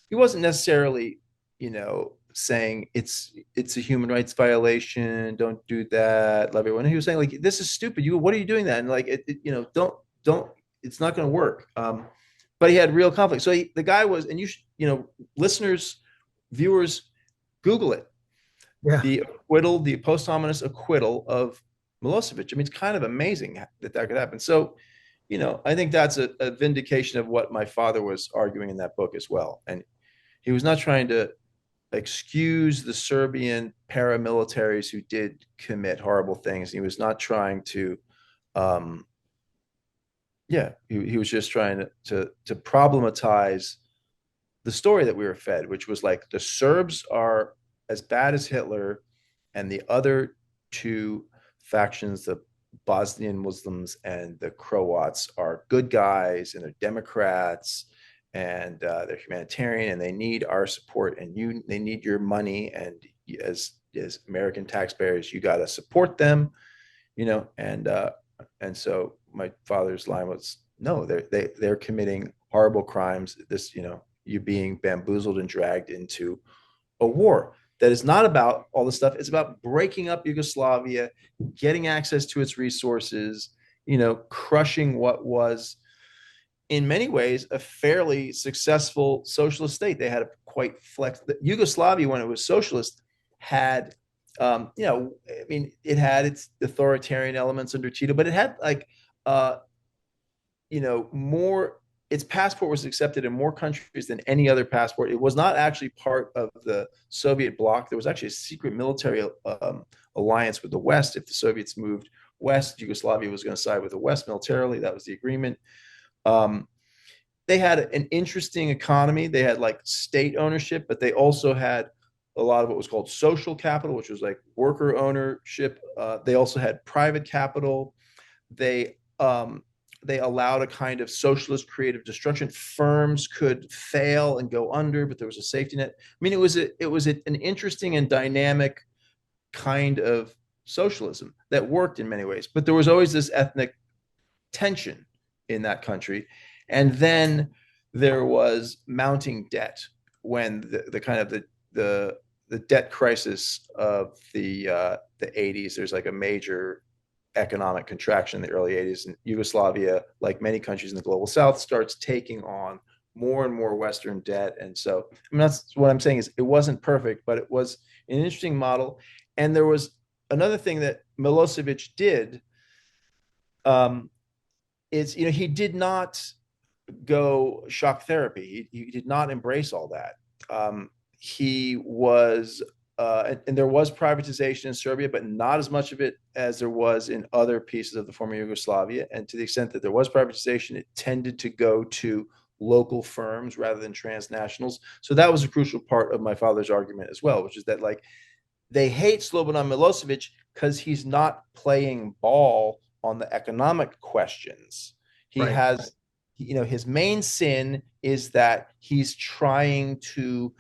Speaker 2: He wasn't necessarily, saying it's a human rights violation. Don't do that. Love everyone. He was saying, like, this is stupid. What are you doing that? And like, don't. It's not going to work. But he had real conflict. So the guy was, and listeners, viewers, Google it.
Speaker 1: Yeah.
Speaker 2: The posthumous acquittal of Milosevic. I mean, it's kind of amazing that could happen. So, I think that's a vindication of what my father was arguing in that book as well. And he was not trying to excuse the Serbian paramilitaries who did commit horrible things. He was not trying to, he was just trying to problematize the story that we were fed, which was like the Serbs are as bad as Hitler, and the other two factions, the Bosnian Muslims and the Croats, are good guys, and they're Democrats, and they're humanitarian, and they need our support, and they need your money, and as American taxpayers, you got to support them, and so my father's line was, no, they're committing horrible crimes. This, you're being bamboozled and dragged into a war that is not about all this stuff. It's about breaking up Yugoslavia, getting access to its resources, crushing what was, in many ways, a fairly successful socialist state. They had a quite Yugoslavia, when it was socialist, had, it had its authoritarian elements under Tito, but it had more. Its passport was accepted in more countries than any other passport. It was not actually part of the Soviet bloc. There was actually a secret military alliance with the West. If the Soviets moved west, Yugoslavia was going to side with the West militarily. That was the agreement. they had an interesting economy. They had like state ownership, but they also had a lot of what was called social capital, which was like worker ownership. They also had private capital. They they allowed a kind of socialist creative destruction. Firms could fail and go under, but there was a safety net. I mean, an interesting and dynamic kind of socialism that worked in many ways, but there was always this ethnic tension in that country. And then there was mounting debt when the kind of the debt crisis of the 80s. There's like a major economic contraction in the early 80s, and Yugoslavia, like many countries in the global south, starts taking on more and more Western debt. And so, I mean, that's what I'm saying is it wasn't perfect, but it was an interesting model. And there was another thing that Milosevic did, is, you know, he did not go shock therapy. He did not embrace all that. He was, and there was privatization in Serbia, but not as much of it as there was in other pieces of the former Yugoslavia. And to the extent that there was privatization, it tended to go to local firms rather than transnationals. So that was a crucial part of my father's argument as well, which is that like they hate Slobodan Milosevic because he's not playing ball on the economic questions. He
Speaker 1: Right.
Speaker 2: has, you know, his main sin is that he's trying to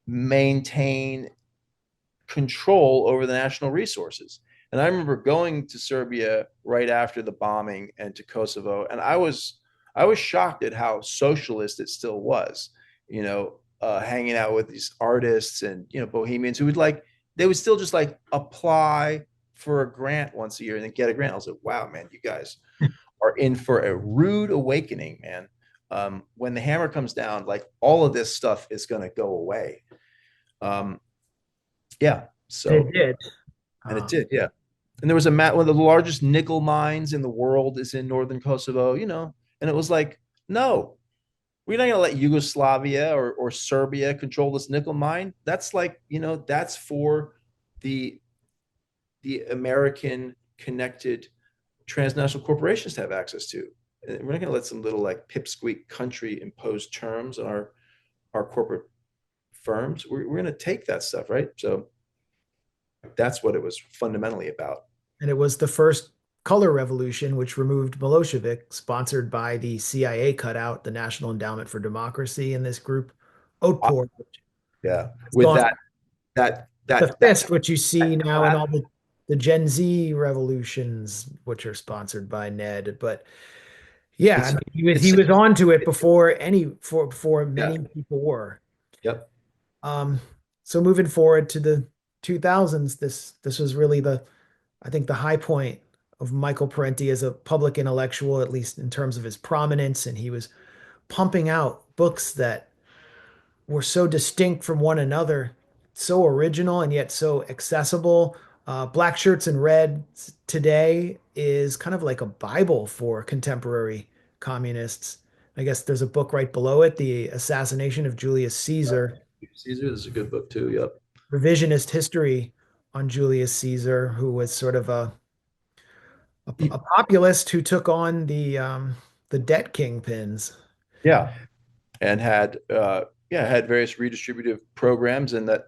Speaker 2: maintain control over the national resources. And I remember going to Serbia right after the bombing and to Kosovo, and I was shocked at how socialist it still was. You know, hanging out with these artists and, you know, bohemians who would like, they would still just like apply for a grant once a year and then get a grant. I was like, wow, man, you guys are in for a rude awakening, man. When the hammer comes down, like all of this stuff is going to go away. Yeah.
Speaker 1: And it
Speaker 2: So,
Speaker 1: did.
Speaker 2: and it did. Yeah. And there was one of the largest nickel mines in the world is in northern Kosovo, you know, and it was like, no, we're not going to let Yugoslavia or Serbia control this nickel mine. That's like, you know, that's for the American connected transnational corporations to have access to. And we're not going to let some little like pipsqueak country impose terms on our corporate firms. We're going to take that stuff, right? So that's what it was fundamentally about.
Speaker 1: And it was the first color revolution, which removed Milosevic, sponsored by the CIA cutout, the National Endowment for Democracy, in this group, Otpor.
Speaker 2: Yeah,
Speaker 1: It's
Speaker 2: with
Speaker 1: gone the
Speaker 2: that
Speaker 1: fist, which you see now in all the Gen Z revolutions, which are sponsored by Ned. But yeah, I
Speaker 2: it's
Speaker 1: mean, he
Speaker 2: it's
Speaker 1: was onto it before
Speaker 2: yeah.
Speaker 1: many people were.
Speaker 2: Yep.
Speaker 1: Um, so moving forward to the 2000s, this was really I think the high point of Michael Parenti as a public intellectual, at least in terms of his prominence, and he was pumping out books that were so distinct from one another, so original and yet so accessible. Black Shirts and Red today is kind of like a Bible for contemporary communists. I guess there's a book right below it, The Assassination of Julius Caesar,
Speaker 2: Caesar is a good book too. Yep.
Speaker 1: revisionist history on Julius Caesar, who was sort of a populist who took on the debt kingpins.
Speaker 2: Yeah, and had had various redistributive programs, and that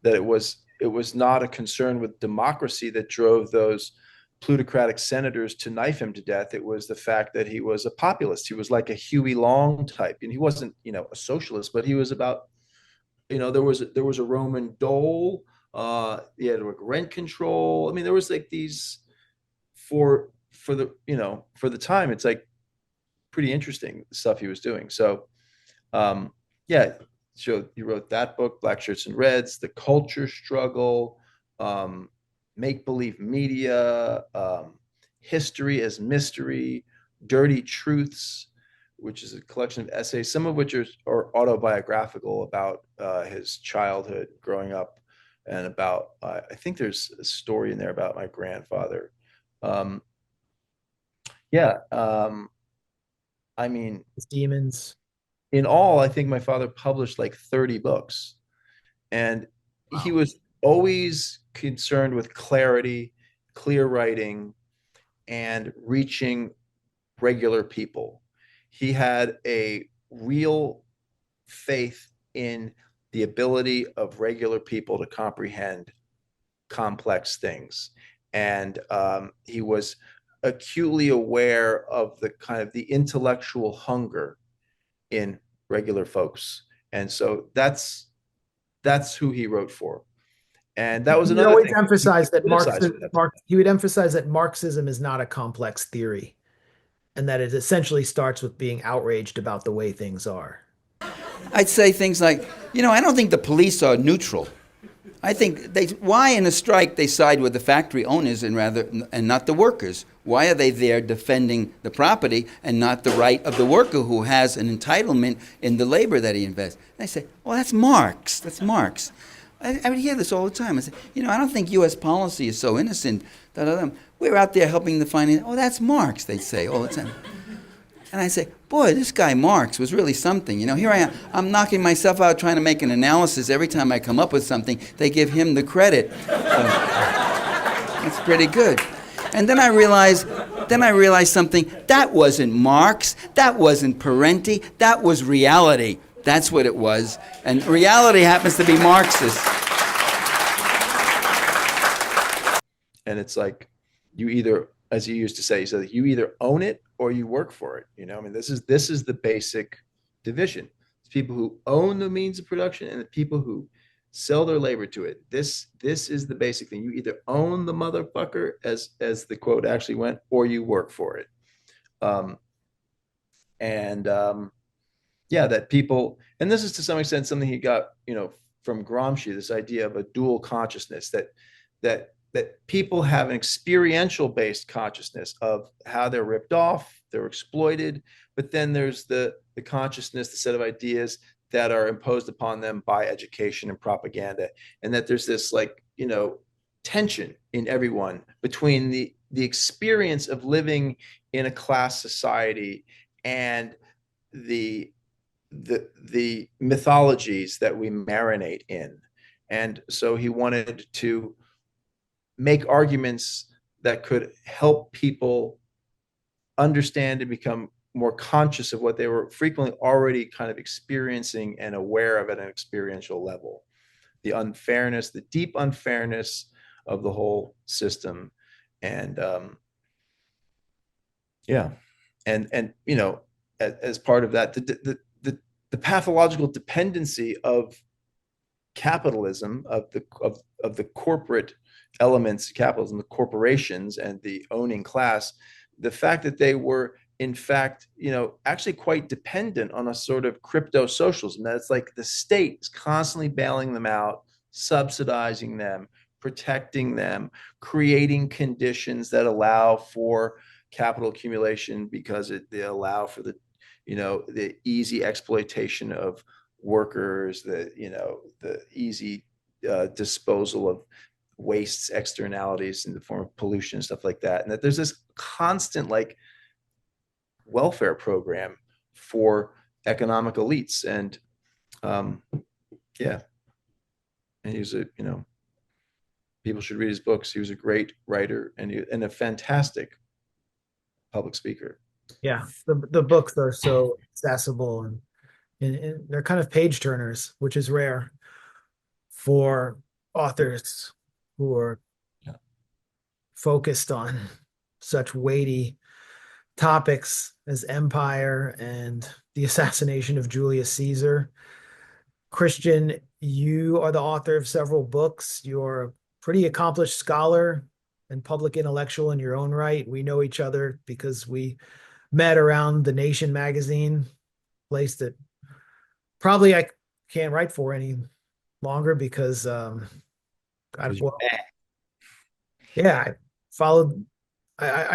Speaker 2: it was not a concern with democracy that drove those plutocratic senators to knife him to death. It was the fact that he was a populist. He was like a Huey Long type, and he wasn't, you know, a socialist, but he was about, you know, there was a Roman dole. He had like rent control. I mean, there was like these for the, you know, for the time. It's like pretty interesting stuff he was doing. So, yeah, so he wrote that book, Black Shirts and Reds, The Culture Struggle, Make Believe Media, History as Mystery, Dirty Truths, which is a collection of essays, some of which are autobiographical about his childhood growing up, and about, I think there's a story in there about my grandfather. Um, yeah, I mean,
Speaker 1: Demons.
Speaker 2: in all, I think my father published like 30 books. And he
Speaker 1: Wow.
Speaker 2: was always concerned with clarity, clear writing, and reaching regular people. He had a real faith in the ability of regular people to comprehend complex things. And he was acutely aware of the kind of the intellectual hunger in regular folks. And so that's who he wrote for. And that was
Speaker 1: He would
Speaker 2: another
Speaker 1: always
Speaker 2: thing.
Speaker 1: emphasize that
Speaker 2: Criticized.
Speaker 1: He would emphasize that Marxism is not a complex theory, and that it essentially starts with being outraged about the way things are.
Speaker 5: I'd say things like, I don't think the police are neutral. I think why in a strike they side with the factory owners and not the workers? Why are they there defending the property and not the right of the worker who has an entitlement in the labor that he invests? And I say, well, that's Marx. That's Marx. I would hear this all the time. I say, I don't think U.S. policy is so innocent. We're out there helping the finance. Oh, that's Marx, they'd say all the time. And I say, boy, this guy Marx was really something. Here I am. I'm knocking myself out trying to make an analysis. Every time I come up with something, they give him the credit. That's pretty good. And then I realized something. That wasn't Marx. That wasn't Parenti. That was reality. That's what it was. And reality happens to be Marxist.
Speaker 2: And it's like, you either, as he used to say, he said, you either own it or you work for it. This is the basic division. It's people who own the means of production and the people who sell their labor to it. This is the basic thing. You either own the motherfucker, as the quote actually went, or you work for it. That people, and this is to some extent something he got, from Gramsci, this idea of a dual consciousness, that people have an experiential based consciousness of how they're ripped off, they're exploited, but then there's the consciousness, the set of ideas that are imposed upon them by education and propaganda. And that there's this tension in everyone between the experience of living in a class society and the mythologies that we marinate in. And so he wanted to make arguments that could help people understand and become more conscious of what they were frequently already kind of experiencing and aware of at an experiential level. The unfairness, the deep unfairness of the whole system. And as part of that, the pathological dependency of capitalism, of the corporate elements of capitalism, the corporations and the owning class, the fact that they were in fact, actually quite dependent on a sort of crypto socialism. That it's like the state is constantly bailing them out, subsidizing them, protecting them, creating conditions that allow for capital accumulation because they allow for the easy exploitation of workers, the easy disposal of wastes, externalities in the form of pollution and stuff like that. And that there's this constant welfare program for economic elites. And and he was people should read his books. He was a great writer and a fantastic public speaker.
Speaker 1: Yeah, the books are so accessible and they're kind of page turners, which is rare for authors who are focused on such weighty topics as empire and the assassination of Julius Caesar. Christian, you are the author of several books. You're a pretty accomplished scholar and public intellectual in your own right. We know each other because we met around The Nation magazine, place that probably I can't write for any longer because I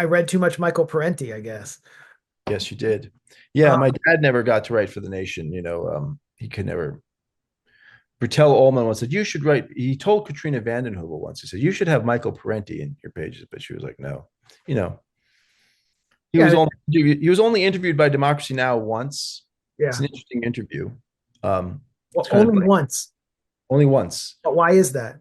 Speaker 1: read too much Michael Parenti, I guess.
Speaker 2: Yes, you did. Yeah, my dad never got to write for The Nation. He could never. Bertel Ullman once said, you should write. He told Katrina vanden Heuvel once, he said, you should have Michael Parenti in your pages. But she was like, no. He was only interviewed by Democracy Now! Once. Yeah. It's an interesting interview.
Speaker 1: Only once.
Speaker 2: Only once.
Speaker 1: But why is that?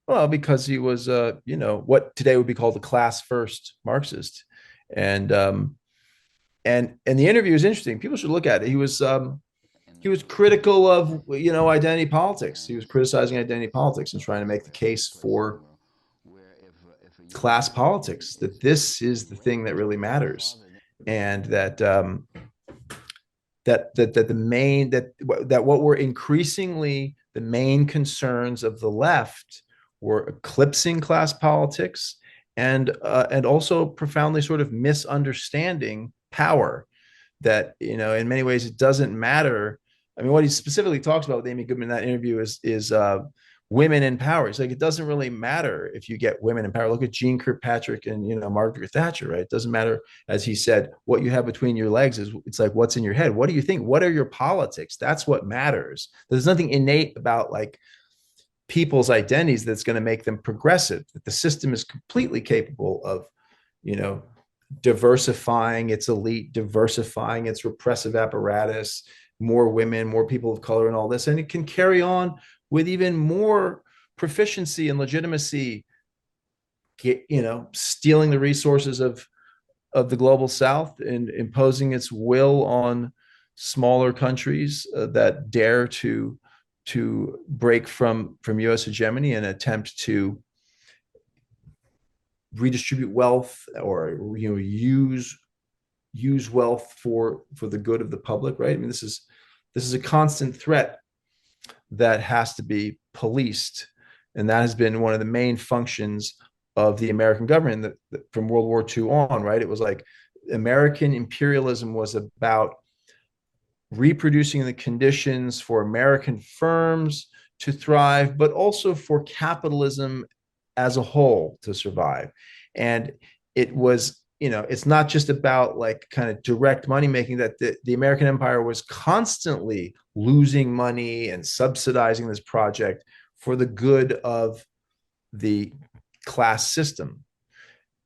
Speaker 2: Well, because he was, what today would be called a class first Marxist. And and the interview is interesting. People should look at it. He was critical of, identity politics. He was criticizing identity politics and trying to make the case for class politics, that this is the thing that really matters, and that the main that what were increasingly the main concerns of the left were eclipsing class politics, and also profoundly sort of misunderstanding power. That, in many ways it doesn't matter. I mean, what he specifically talks about with Amy Goodman in that interview is women in power. It's like, it doesn't really matter if you get women in power. Look at Jeane Kirkpatrick and, Margaret Thatcher, right? It doesn't matter, as he said, what you have between your legs. It's like, what's in your head? What do you think? What are your politics? That's what matters. There's nothing innate about like people's identities that's going to make them progressive. That the system is completely capable of, diversifying its elite, diversifying its repressive apparatus, more women, more people of color, and all this. And it can carry on with even more proficiency and legitimacy, stealing the resources of the global South and imposing its will on smaller countries that dare to break from U.S. hegemony and attempt to redistribute wealth, or use wealth for the good of the public, right? I mean, this is a constant threat that has to be policed, and that has been one of the main functions of the American government from World War II on, right? It was like American imperialism was about reproducing the conditions for American firms to thrive, but also for capitalism as a whole to survive. And it was, it's not just about like kind of direct money making, that the American empire was constantly losing money and subsidizing this project for the good of the class system.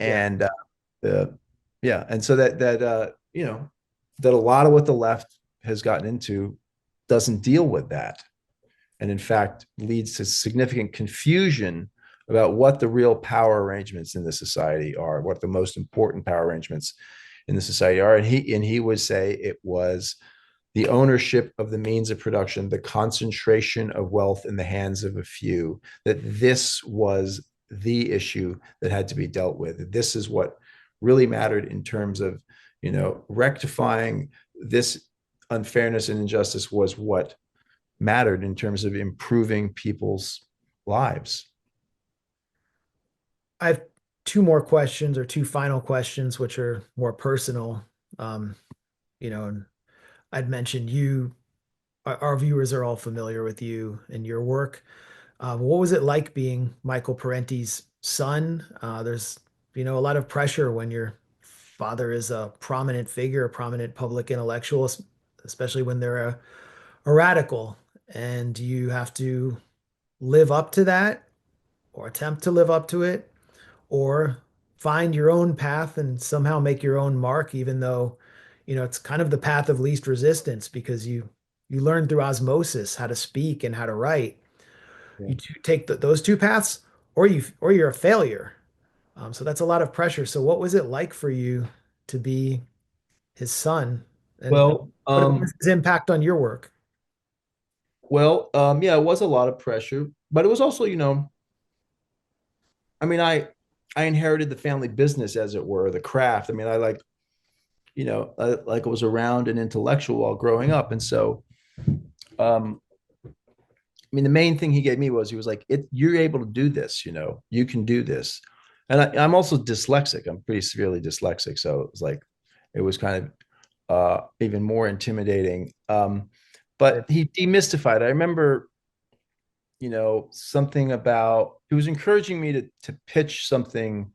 Speaker 2: And and so that a lot of what the left has gotten into doesn't deal with that, and in fact leads to significant confusion about what the real power arrangements in the society are, what the most important power arrangements in the society are. And he would say it was the ownership of the means of production, the concentration of wealth in the hands of a few, that this was the issue that had to be dealt with. This is what really mattered in terms of, rectifying this unfairness and injustice was what mattered in terms of improving people's lives.
Speaker 1: I have two more questions, or two final questions, which are more personal. And I'd mentioned our viewers are all familiar with you and your work. What was it like being Michael Parenti's son? There's, a lot of pressure when your father is a prominent figure, a prominent public intellectual, especially when they're a radical, and you have to live up to that, or attempt to live up to it, or find your own path and somehow make your own mark, even though, it's kind of the path of least resistance, because you learn through osmosis how to speak and how to write.
Speaker 2: Yeah.
Speaker 1: You take those two paths, or you're a failure. So that's a lot of pressure. So what was it like for you to be his son, and
Speaker 2: Well,
Speaker 1: what was his impact on your work?
Speaker 2: yeah, it was a lot of pressure, but it was also, I mean, I inherited the family business, as it were, the craft. I mean, I was around an intellectual while growing up. And so, I mean, the main thing he gave me was, he was like, you're able to do this, you can do this. And I'm also dyslexic. I'm pretty severely dyslexic. So it was kind of even more intimidating. But he demystified. I remember, something about, he was encouraging me to pitch something.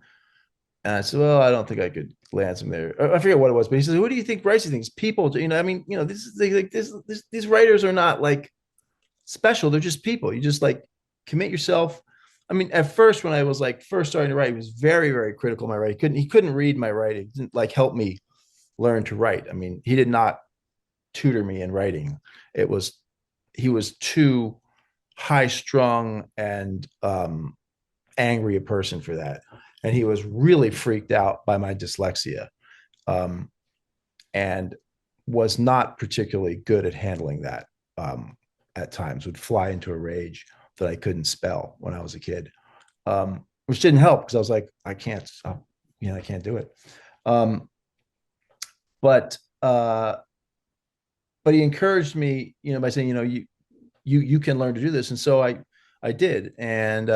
Speaker 2: And I said, well, I don't think I could land some there. I forget what it was, but he says, what do you think Bryce thinks? People, I mean, this is like these writers are not like special. They're just people. You just like commit yourself. I mean, at first, when I was like first starting to write, he was very, very critical of my writing. He couldn't read my writing. He didn't like help me learn to write. I mean, he did not tutor me in writing. He was too high strung and angry a person for that. And he was really freaked out by my dyslexia. and was not particularly good at handling that. At times would fly into a rage that I couldn't spell when I was a kid, which didn't help because I was like, I can't, I can't do it. But he encouraged me, by saying, you can learn to do this, and so I did, and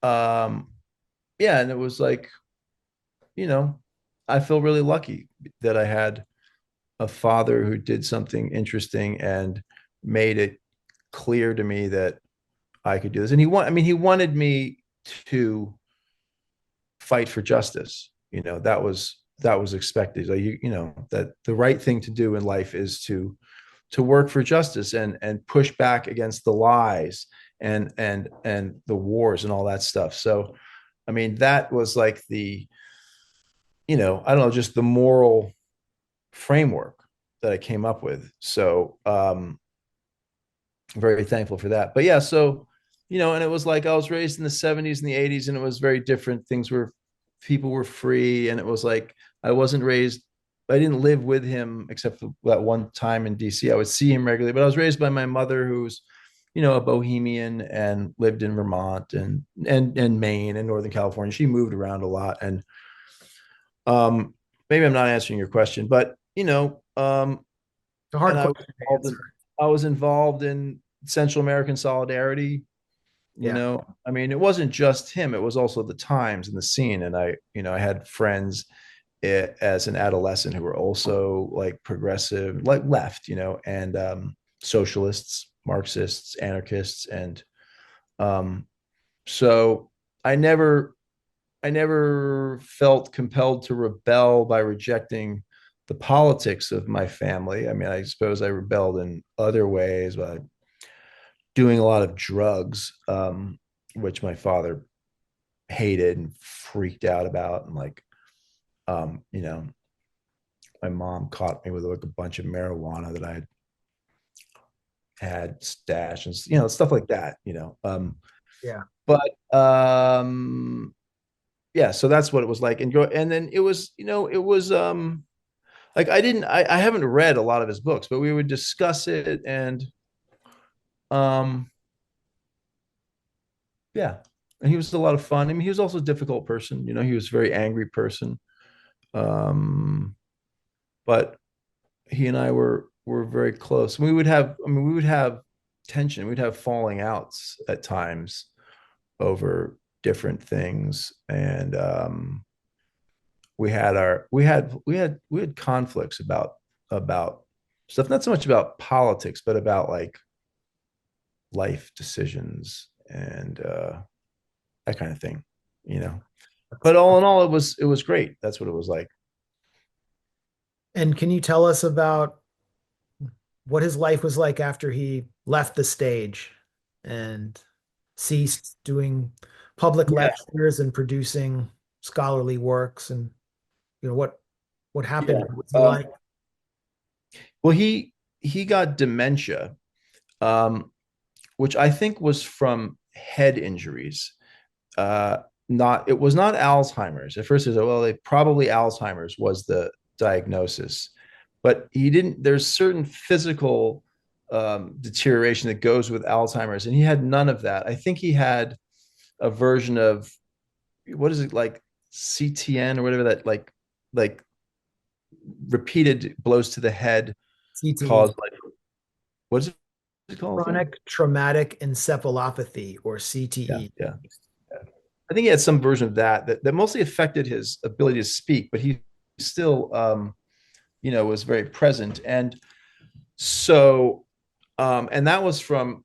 Speaker 2: yeah, and it was like, I feel really lucky that I had a father who did something interesting and made it clear to me that I could do this. And he wanted me to fight for justice. That was expected. Like, that the right thing to do in life is to work for justice and push back against the lies and the wars and all that stuff. So, I mean, that was like the, I don't know, just the moral framework that I came up with. So, very thankful for that. But yeah, so, and it was like I was raised in the 70s and the 80s, and it was very different. People were free, and it was like I didn't live with him except for that one time in DC. I would see him regularly, but I was raised by my mother, who's, a bohemian and lived in Vermont and Maine and Northern California. She moved around a lot. And maybe I'm not answering your question, but
Speaker 1: It's a hard question to answer.
Speaker 2: I was involved in Central American solidarity. I mean, it wasn't just him, it was also the times and the scene. And I had friends as an adolescent who were also like progressive, like left, and socialists, Marxists, anarchists. And so I never felt compelled to rebel by rejecting the politics of my family. I mean, I suppose I rebelled in other ways by doing a lot of drugs, which my father hated and freaked out about. And like, my mom caught me with like a bunch of marijuana that I had stashed and, stuff like that,
Speaker 1: Yeah.
Speaker 2: But, yeah, so that's what it was like. And then it was, like I haven't read a lot of his books, but we would discuss it. And yeah, and he was a lot of fun. I mean, he was also a difficult person. He was a very angry person. But he and I were very close. We would have tension. We'd have falling outs at times over different things. And we had conflicts about stuff, not so much about politics, but about like life decisions and that kind of thing. But all in all, it was great. That's what it was like.
Speaker 1: And can you tell us about what his life was like after he left the stage and ceased doing public lectures and producing scholarly works, and what happened?
Speaker 2: Yeah.
Speaker 1: What was he like?
Speaker 2: Well, he got dementia, which I think was from head injuries. It was not Alzheimer's. At first, it was probably Alzheimer's was the diagnosis, but there's certain physical deterioration that goes with Alzheimer's, and he had none of that. I think he had a version of, what is it, like CTN or whatever, that like repeated blows to the head
Speaker 1: CTE.
Speaker 2: cause, like, what is it called?
Speaker 1: Chronic traumatic encephalopathy, or CTE.
Speaker 2: Yeah. I think he had some version of that mostly affected his ability to speak, but he still, was very present. And so, and that was from,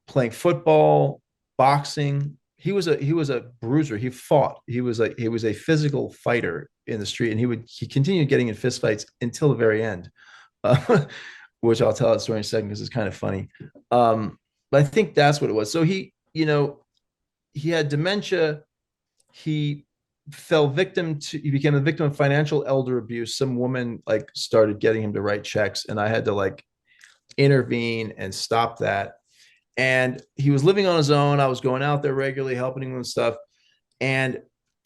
Speaker 2: playing football, boxing. He was a bruiser. He fought. He was a physical fighter in the street, and he continued getting in fistfights until the very end, which I'll tell that story in a second because it's kind of funny. But I think that's what it was. So he had dementia. He became a victim of financial elder abuse. Some woman like started getting him to write checks, and I had to like intervene and stop that. And he was living on his own. I was going out there regularly, helping him with stuff. And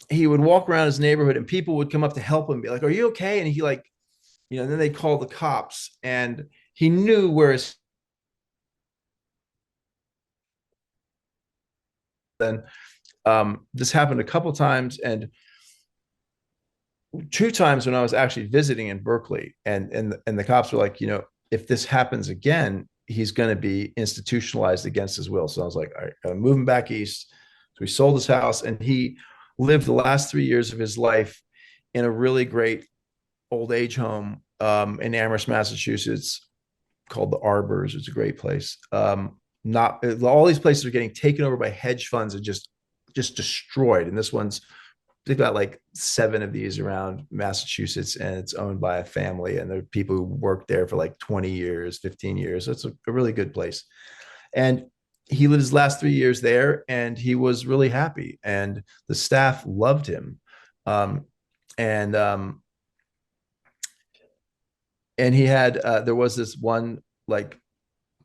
Speaker 2: he would walk around his neighborhood and people would come up to help him and be like, are you okay? And he like, then they called the cops, and he knew where his then this happened a couple times, and two times when I was actually visiting in Berkeley, and the cops were like, if this happens again, he's going to be institutionalized against his will. So I was like, all right, gotta move him back east. So he sold his house, and he lived the last 3 years of his life in a really great old age home in Amherst, Massachusetts, called the Arbors. It's a great place. Not all these places are getting taken over by hedge funds and just destroyed. And this one's, they've got like 7 of these around Massachusetts, and it's owned by a family, and there are people who worked there for like 20 years, 15 years. So it's a really good place. And he lived his last 3 years there, and he was really happy, and the staff loved him. And he had there was this one like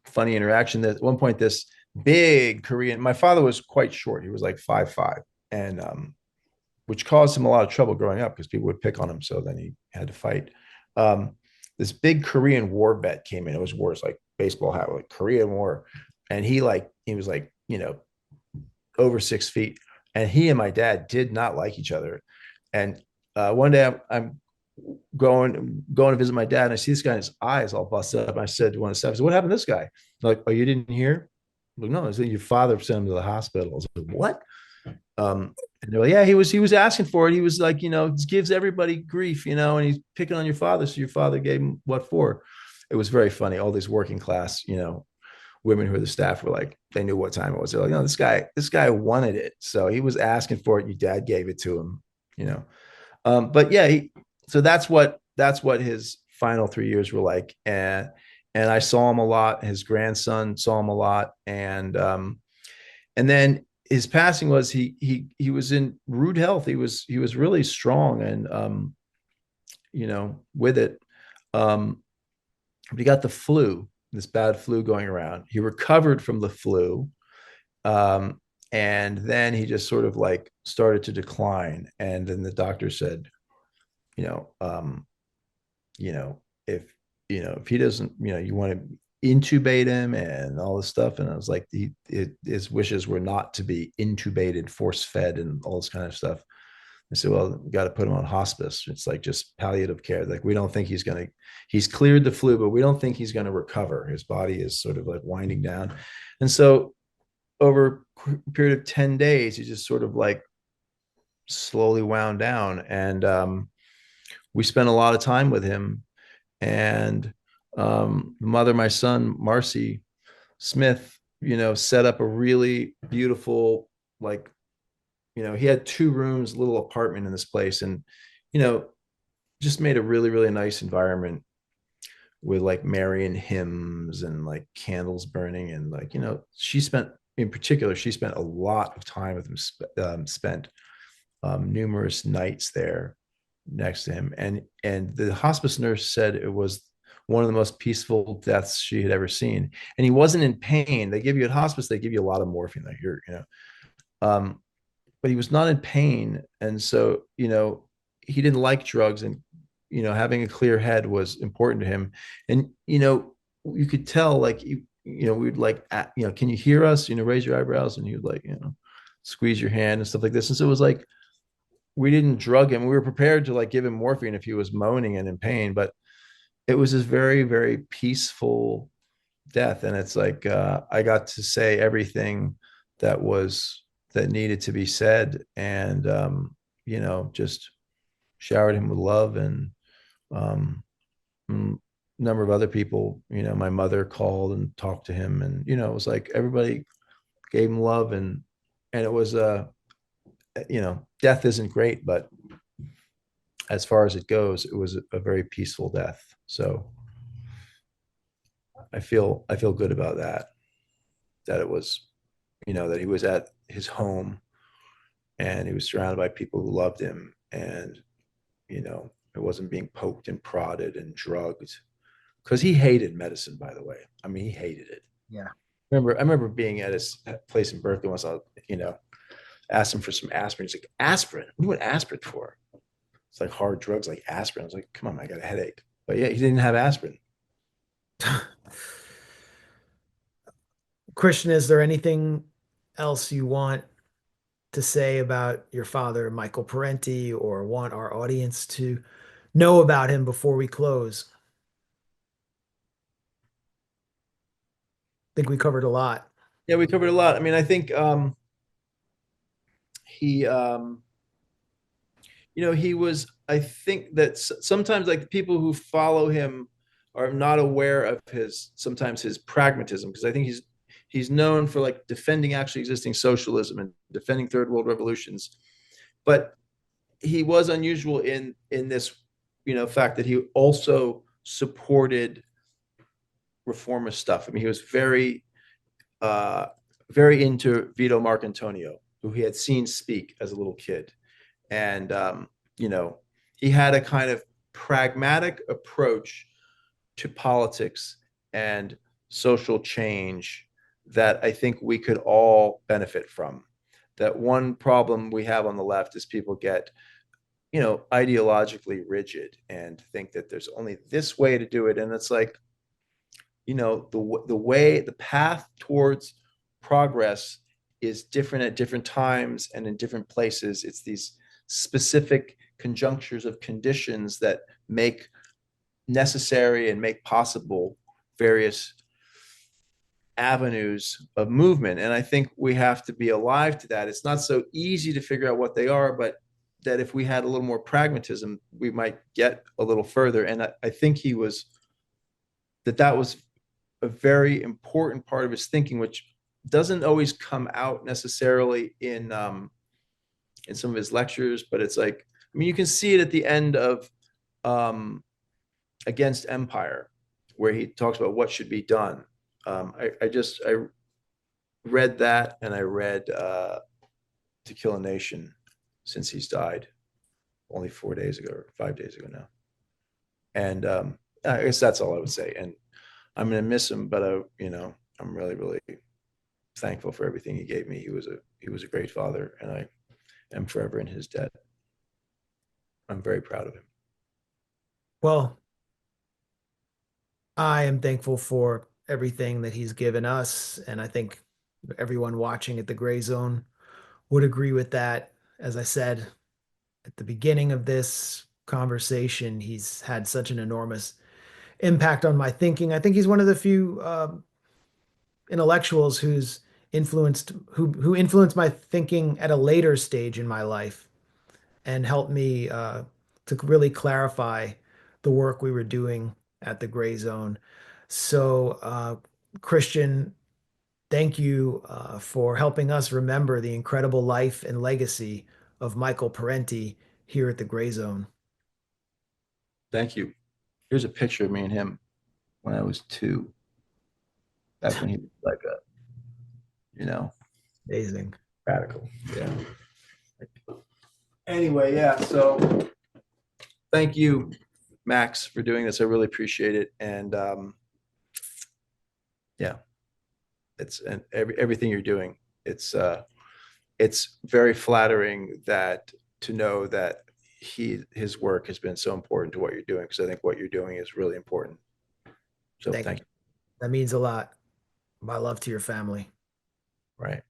Speaker 2: funny interaction that at one point this big Korean, my father was quite short, he was like 5'5", and which caused him a lot of trouble growing up because people would pick on him, so then he had to fight. This big Korean war vet came in. It was wars like baseball hat, like Korean War, and he was like over 6 feet, and he and my dad did not like each other. And one day I'm going to visit my dad, and I see this guy, his eyes all busted up. I said to one of the staff, I said, what happened to this guy? They're like, oh, you didn't hear? I'm like, no, I said, your father sent him to the hospital. I was like, what? And they're like, yeah, he was asking for it. He was like, gives everybody grief, and he's picking on your father. So your father gave him what for? It was very funny. All these working class, women who were the staff were like, they knew what time it was. They're like, no, this guy wanted it. So he was asking for it. Your dad gave it to him, but yeah, so that's what his final 3 years were like. And I saw him a lot. His grandson saw him a lot. And then his passing was he was in rude health. He was really strong, and with it, but he got the flu, this bad flu going around. He recovered from the flu, and then he just sort of like started to decline. And then the doctor said, if he doesn't, you want to intubate him and all this stuff. And I was like, his wishes were not to be intubated, force fed, and all this kind of stuff. I said, well, we got to put him on hospice. It's like just palliative care. Like, we don't think he's cleared the flu, but we don't think he's going to recover. His body is sort of like winding down. And so over a period of 10 days, he just sort of like slowly wound down. And we spent a lot of time with him. And the mother, my son, Marcy Smith, set up a really beautiful, like, he had 2 rooms, little apartment in this place, and, just made a really, really nice environment with like Marian hymns and like candles burning. And like, she spent a lot of time with him, spent numerous nights there next to him. And the hospice nurse said it was one of the most peaceful deaths she had ever seen. And he wasn't in pain. They give you at hospice, they give you a lot of morphine, like but he was not in pain. And so, he didn't like drugs, and, having a clear head was important to him. And, you could tell, like, we'd like, can you hear us? Raise your eyebrows. And he would like, squeeze your hand and stuff like this. And so it was like, we didn't drug him. We were prepared to like give him morphine if he was moaning and in pain, but it was this very, very peaceful death. And it's like, I got to say everything that needed to be said. And, just showered him with love. And a number of other people, my mother called and talked to him, and, it was like, everybody gave him love. And it was, death isn't great, but as far as it goes, it was a very peaceful death. So I feel good about that it was, that he was at his home, and he was surrounded by people who loved him, and, it wasn't being poked and prodded and drugged, because he hated medicine, by the way. I mean, he hated it.
Speaker 1: Yeah.
Speaker 2: I remember being at his place in Berkeley once. asked him for some aspirin. He's like, aspirin? What do you want aspirin for? It's like hard drugs like aspirin. I was like, come on, I got a headache. But yeah, he didn't have aspirin.
Speaker 1: Christian, is there anything else you want to say about your father, Michael Parenti, or want our audience to know about him before we close? I think we covered a lot.
Speaker 2: Yeah, we covered a lot. I mean, I think he he was, I think that sometimes like people who follow him are not aware of sometimes his pragmatism, because I think he's known for like defending actually existing socialism and defending third world revolutions. But he was unusual in this, fact that he also supported reformist stuff. I mean, he was very into Vito Marcantonio, who he had seen speak as a little kid. And, he had a kind of pragmatic approach to politics and social change that I think we could all benefit from. That one problem we have on the left is people get, ideologically rigid and think that there's only this way to do it. And it's like, the path towards progress is different at different times and in different places. It's these specific conjunctures of conditions that make necessary and make possible various avenues of movement. And I think we have to be alive to that. It's not so easy to figure out what they are, but that if we had a little more pragmatism, we might get a little further. And I think that was a very important part of his thinking, which doesn't always come out necessarily in some of his lectures, but it's like, I mean, you can see it at the end of Against Empire, where he talks about what should be done. I read that, and I read To Kill a Nation since he's died only 4 days ago or 5 days ago now. And I guess that's all I would say. And I'm going to miss him, but I'm really, really thankful for everything he gave me. He was a great father, and I am forever in his debt. I'm very proud of him.
Speaker 1: Well, I am thankful for everything that he's given us, and I think everyone watching at the Grayzone would agree with that. As I said at the beginning of this conversation, he's had such an enormous impact on my thinking. I think he's one of the few intellectuals who influenced my thinking at a later stage in my life and helped me to really clarify the work we were doing at the Grayzone. So, Christian, thank you for helping us remember the incredible life and legacy of Michael Parenti here at the Grayzone.
Speaker 2: Thank you. Here's a picture of me and him when I was 2. That's when he was like
Speaker 1: Amazing.
Speaker 2: radical. Yeah. Anyway, yeah. So thank you, Max, for doing this. I really appreciate it. And everything you're doing. It's very flattering to know that his work has been so important to what you're doing, because I think what you're doing is really important. So thank you.
Speaker 1: That means a lot. My love to your family.
Speaker 2: Right.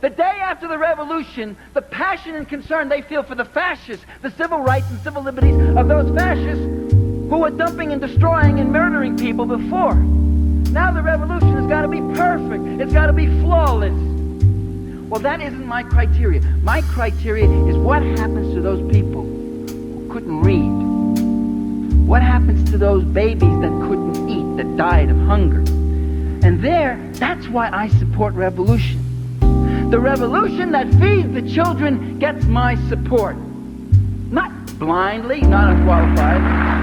Speaker 3: The day after the revolution, the passion and concern they feel for the fascists, the civil rights and civil liberties of those fascists who were dumping and destroying and murdering people before. Now the revolution has got to be perfect. It's got to be flawless. Well, that isn't my criteria. My criteria is what happens to those people who couldn't read. What happens to those babies that couldn't eat, that died of hunger. And that's why I support revolution. The revolution that feeds the children gets my support. Not blindly, not unqualified.